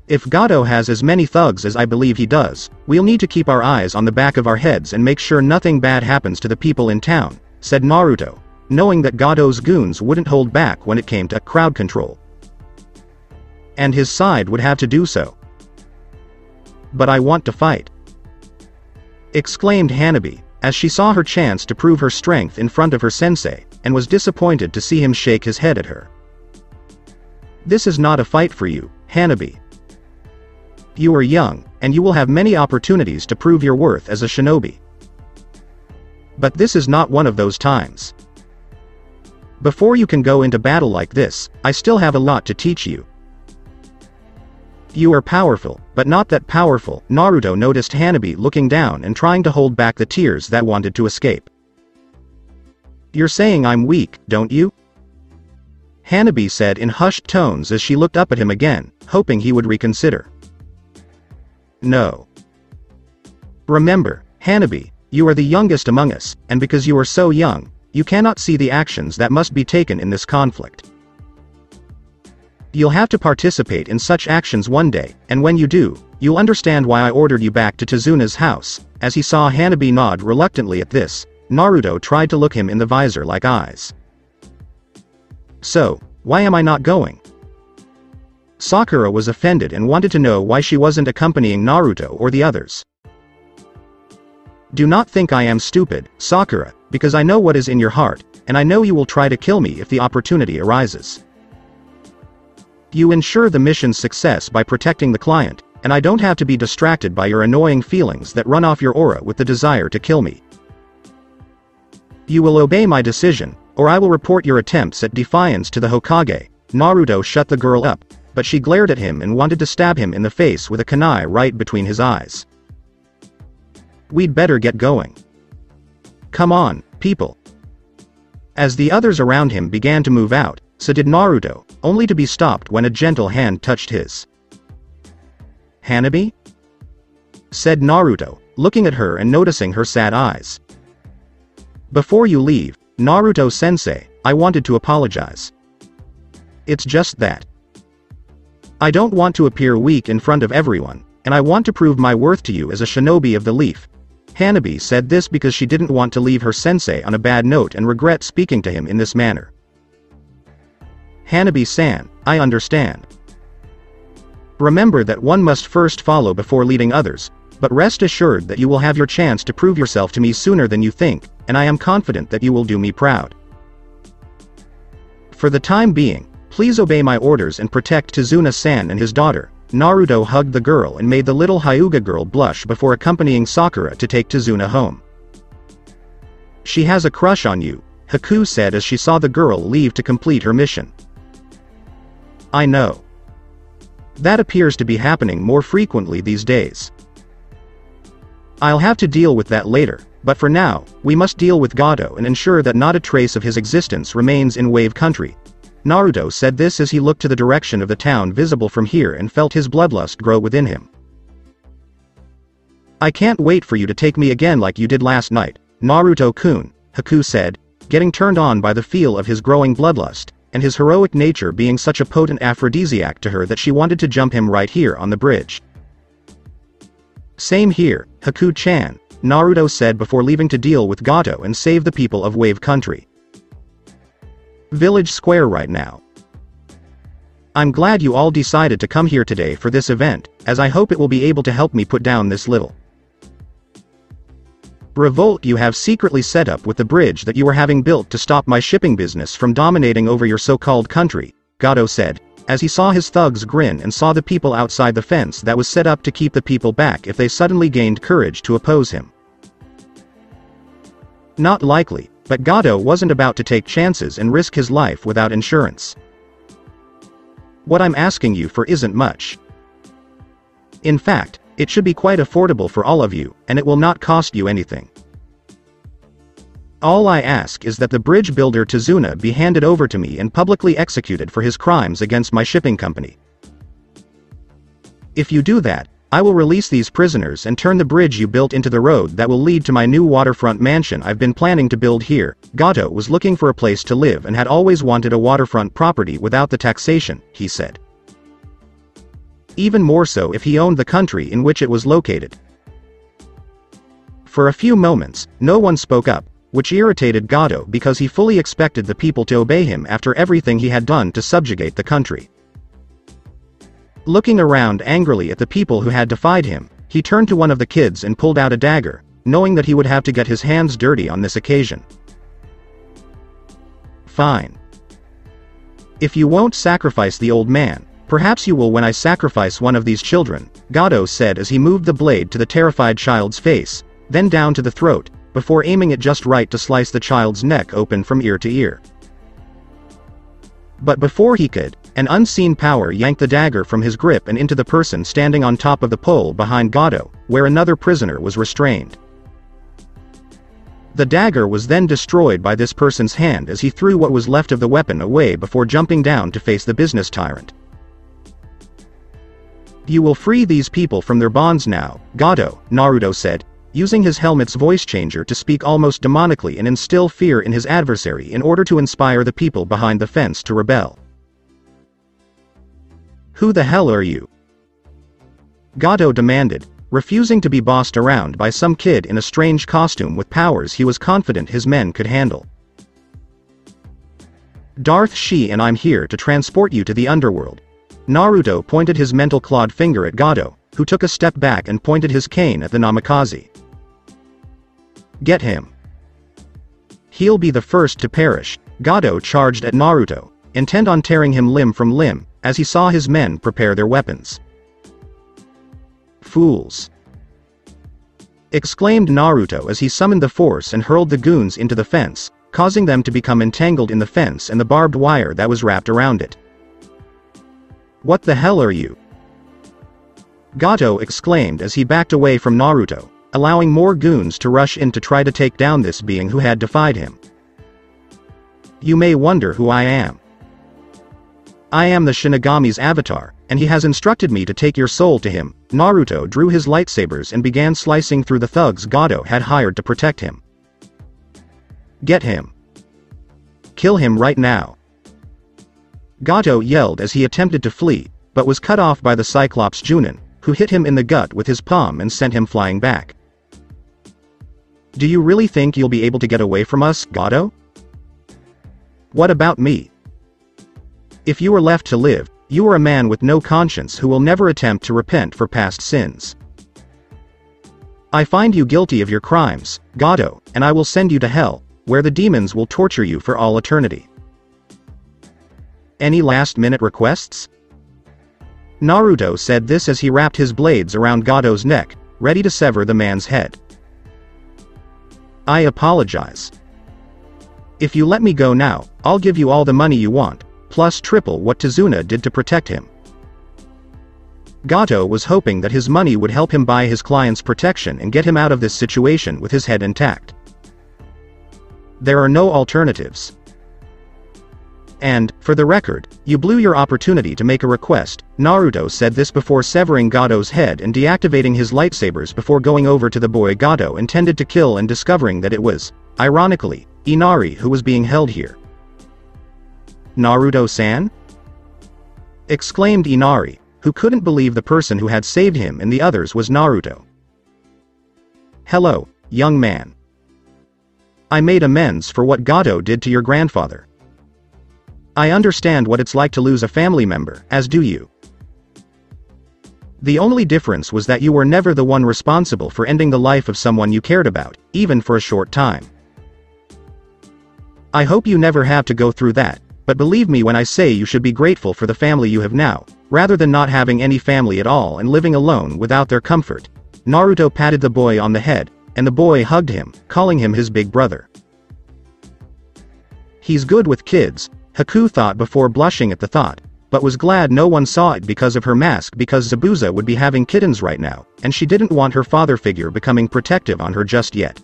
If Gato has as many thugs as I believe he does, we'll need to keep our eyes on the back of our heads and make sure nothing bad happens to the people in town, said Naruto, knowing that Gato's goons wouldn't hold back when it came to crowd control. And his side would have to do so. But I want to fight! Exclaimed Hanabi, as she saw her chance to prove her strength in front of her sensei, and was disappointed to see him shake his head at her. This is not a fight for you, Hanabi. You are young, and you will have many opportunities to prove your worth as a shinobi. But this is not one of those times. Before you can go into battle like this, I still have a lot to teach you. You are powerful, but not that powerful. Naruto noticed Hanabi looking down and trying to hold back the tears that wanted to escape. You're saying I'm weak, don't you? Hanabi said in hushed tones as she looked up at him again, hoping he would reconsider. No. Remember, Hanabi, you are the youngest among us, and because you are so young, you cannot see the actions that must be taken in this conflict. You'll have to participate in such actions one day, and when you do, you'll understand why I ordered you back to Tazuna's house. As he saw Hanabi nod reluctantly at this, Naruto tried to look him in the visor like eyes. So, why am I not going? Sakura was offended and wanted to know why she wasn't accompanying Naruto or the others. Do not think I am stupid, Sakura, because I know what is in your heart, and I know you will try to kill me if the opportunity arises. You ensure the mission's success by protecting the client, and I don't have to be distracted by your annoying feelings that run off your aura with the desire to kill me. You will obey my decision, or I will report your attempts at defiance to the Hokage. Naruto shut the girl up, but she glared at him and wanted to stab him in the face with a kunai right between his eyes. We'd better get going. Come on, people. As the others around him began to move out, so did Naruto, only to be stopped when a gentle hand touched his. Hanabi? Said Naruto, looking at her and noticing her sad eyes. Before you leave, Naruto-sensei, I wanted to apologize. It's just that. I don't want to appear weak in front of everyone, and I want to prove my worth to you as a shinobi of the leaf. Hanabi said this because she didn't want to leave her sensei on a bad note and regret speaking to him in this manner. Hanabi-san, I understand. Remember that one must first follow before leading others, but rest assured that you will have your chance to prove yourself to me sooner than you think, and I am confident that you will do me proud. For the time being, please obey my orders and protect Tizuna-san and his daughter. Naruto hugged the girl and made the little Hyuga girl blush before accompanying Sakura to take Tizuna home. She has a crush on you, Haku said as she saw the girl leave to complete her mission. I know. That appears to be happening more frequently these days. I'll have to deal with that later, but for now, we must deal with Gato and ensure that not a trace of his existence remains in Wave Country. Naruto said this as he looked to the direction of the town visible from here and felt his bloodlust grow within him. I can't wait for you to take me again like you did last night, Naruto-kun, Haku said, getting turned on by the feel of his growing bloodlust, and his heroic nature being such a potent aphrodisiac to her that she wanted to jump him right here on the bridge. Same here, Haku-chan, Naruto said before leaving to deal with Gato and save the people of Wave Country. Village Square right now. I'm glad you all decided to come here today for this event, as I hope it will be able to help me put down this little revolt you have secretly set up with the bridge that you were having built to stop my shipping business from dominating over your so-called country, Gato said, as he saw his thugs grin and saw the people outside the fence that was set up to keep the people back if they suddenly gained courage to oppose him. Not likely, but Gato wasn't about to take chances and risk his life without insurance. What I'm asking you for isn't much. In fact, it should be quite affordable for all of you, and it will not cost you anything. All I ask is that the bridge builder Tizuna be handed over to me and publicly executed for his crimes against my shipping company. If you do that, I will release these prisoners and turn the bridge you built into the road that will lead to my new waterfront mansion I've been planning to build here. Gato was looking for a place to live and had always wanted a waterfront property without the taxation, he said. Even more so if he owned the country in which it was located. For a few moments, no one spoke up, which irritated Gato because he fully expected the people to obey him after everything he had done to subjugate the country. Looking around angrily at the people who had defied him, he turned to one of the kids and pulled out a dagger, knowing that he would have to get his hands dirty on this occasion. Fine. If you won't sacrifice the old man, perhaps you will when I sacrifice one of these children, Gato said as he moved the blade to the terrified child's face, then down to the throat, before aiming it just right to slice the child's neck open from ear to ear. But before he could, an unseen power yanked the dagger from his grip and into the person standing on top of the pole behind Gato, where another prisoner was restrained. The dagger was then destroyed by this person's hand as he threw what was left of the weapon away before jumping down to face the business tyrant. You will free these people from their bonds now, Gato, Naruto said, using his helmet's voice changer to speak almost demonically and instill fear in his adversary in order to inspire the people behind the fence to rebel. Who the hell are you? Gato demanded, refusing to be bossed around by some kid in a strange costume with powers he was confident his men could handle. Darth Shi and I'm here to transport you to the underworld. Naruto pointed his mental clawed finger at Gato, who took a step back and pointed his cane at the Namikaze. Get him. He'll be the first to perish. Gato charged at Naruto, intent on tearing him limb from limb, as he saw his men prepare their weapons. Fools! Exclaimed Naruto as he summoned the force and hurled the goons into the fence, causing them to become entangled in the fence and the barbed wire that was wrapped around it. What the hell are you? Gato exclaimed as he backed away from Naruto, allowing more goons to rush in to try to take down this being who had defied him. You may wonder who I am. I am the Shinigami's avatar, and he has instructed me to take your soul to him. Naruto drew his lightsabers and began slicing through the thugs Gato had hired to protect him. Get him. Kill him right now. Gato yelled as he attempted to flee, but was cut off by the Cyclops Junin, who hit him in the gut with his palm and sent him flying back. Do you really think you'll be able to get away from us, Gato? What about me? If you are left to live, you are a man with no conscience who will never attempt to repent for past sins. I find you guilty of your crimes, Gato, and I will send you to hell, where the demons will torture you for all eternity. Any last-minute requests? Naruto said this as he wrapped his blades around Gato's neck, ready to sever the man's head. I apologize. If you let me go now, I'll give you all the money you want, plus triple what Tazuna did to protect him. Gato was hoping that his money would help him buy his client's protection and get him out of this situation with his head intact. There are no alternatives. And, for the record, you blew your opportunity to make a request. Naruto said this before severing Gato's head and deactivating his lightsabers before going over to the boy Gato intended to kill and discovering that it was, ironically, Inari who was being held here. Naruto-san? Exclaimed Inari, who couldn't believe the person who had saved him and the others was Naruto. Hello, young man. I made amends for what Gato did to your grandfather. I understand what it's like to lose a family member, as do you. The only difference was that you were never the one responsible for ending the life of someone you cared about, even for a short time. I hope you never have to go through that, but believe me when I say you should be grateful for the family you have now, rather than not having any family at all and living alone without their comfort. Naruto patted the boy on the head, and the boy hugged him, calling him his big brother. He's good with kids, Haku thought before blushing at the thought, but was glad no one saw it because of her mask because Zabuza would be having kittens right now, and she didn't want her father figure becoming protective on her just yet.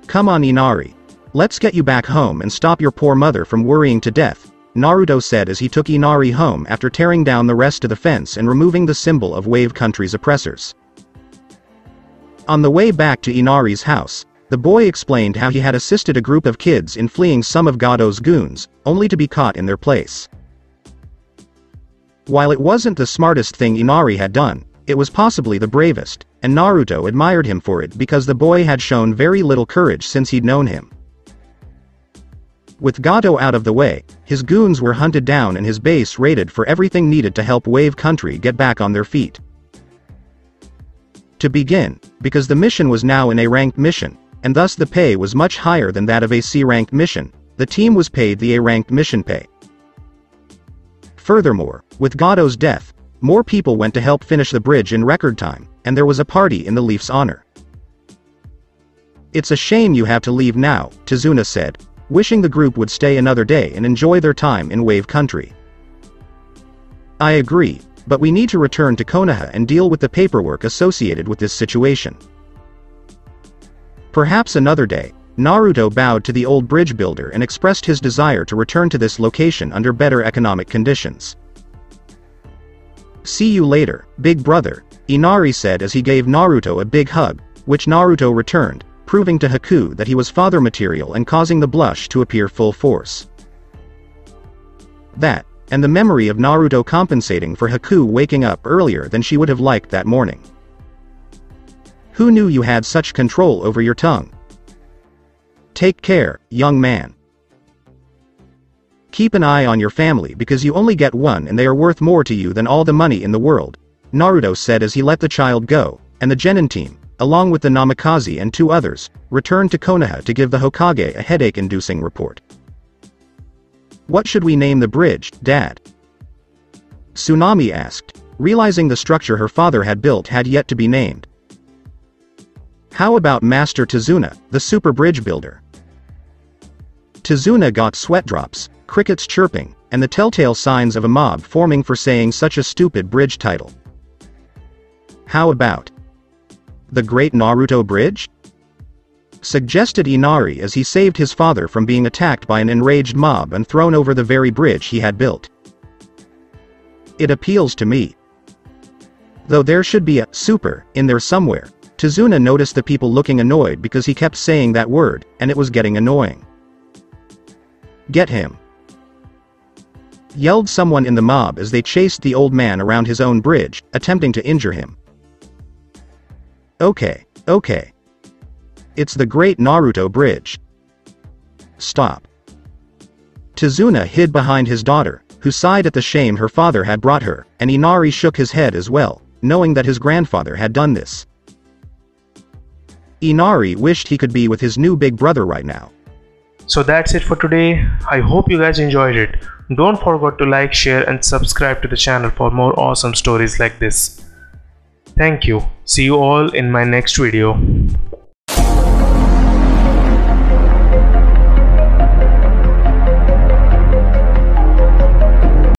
Come on Inari. Let's get you back home and stop your poor mother from worrying to death, Naruto said as he took Inari home after tearing down the rest of the fence and removing the symbol of Wave Country's oppressors. On the way back to Inari's house, the boy explained how he had assisted a group of kids in fleeing some of Gato's goons, only to be caught in their place. While it wasn't the smartest thing Inari had done, it was possibly the bravest, and Naruto admired him for it because the boy had shown very little courage since he'd known him. With Gato out of the way, his goons were hunted down and his base raided for everything needed to help Wave Country get back on their feet. To begin, because the mission was now an A-ranked mission, and thus the pay was much higher than that of a C-ranked mission, the team was paid the A-ranked mission pay. Furthermore, with Gato's death, more people went to help finish the bridge in record time, and there was a party in the Leaf's honor. It's a shame you have to leave now, Tazuna said, wishing the group would stay another day and enjoy their time in Wave Country. I agree, but we need to return to Konoha and deal with the paperwork associated with this situation. Perhaps another day. Naruto bowed to the old bridge builder and expressed his desire to return to this location under better economic conditions. See you later, big brother, Inari said as he gave Naruto a big hug, which Naruto returned, proving to Haku that he was father material and causing the blush to appear full force. That, and the memory of Naruto compensating for Haku waking up earlier than she would have liked that morning. Who knew you had such control over your tongue? Take care, young man. Keep an eye on your family because you only get one and they are worth more to you than all the money in the world, Naruto said as he let the child go, and the genin team, along with the Namikaze and 2 others, returned to Konoha to give the Hokage a headache-inducing report. What should we name the bridge, Dad? Tsunami asked, realizing the structure her father had built had yet to be named. How about Master Tizuna, the super bridge builder? Tizuna got sweat drops, crickets chirping, and the telltale signs of a mob forming for saying such a stupid bridge title. How about the Great Naruto Bridge? Suggested Inari as he saved his father from being attacked by an enraged mob and thrown over the very bridge he had built. It appeals to me. Though there should be a super in there somewhere, Tizuna noticed the people looking annoyed because he kept saying that word, and it was getting annoying. Get him! Yelled someone in the mob as they chased the old man around his own bridge, attempting to injure him. Okay. It's the Great Naruto Bridge. Stop. Tizuna hid behind his daughter, who sighed at the shame her father had brought her, and Inari shook his head as well, knowing that his grandfather had done this. Inari wished he could be with his new big brother right now. So that's it for today. I hope you guys enjoyed it. Don't forget to like, share and subscribe to the channel for more awesome stories like this. Thank you. See you all in my next video.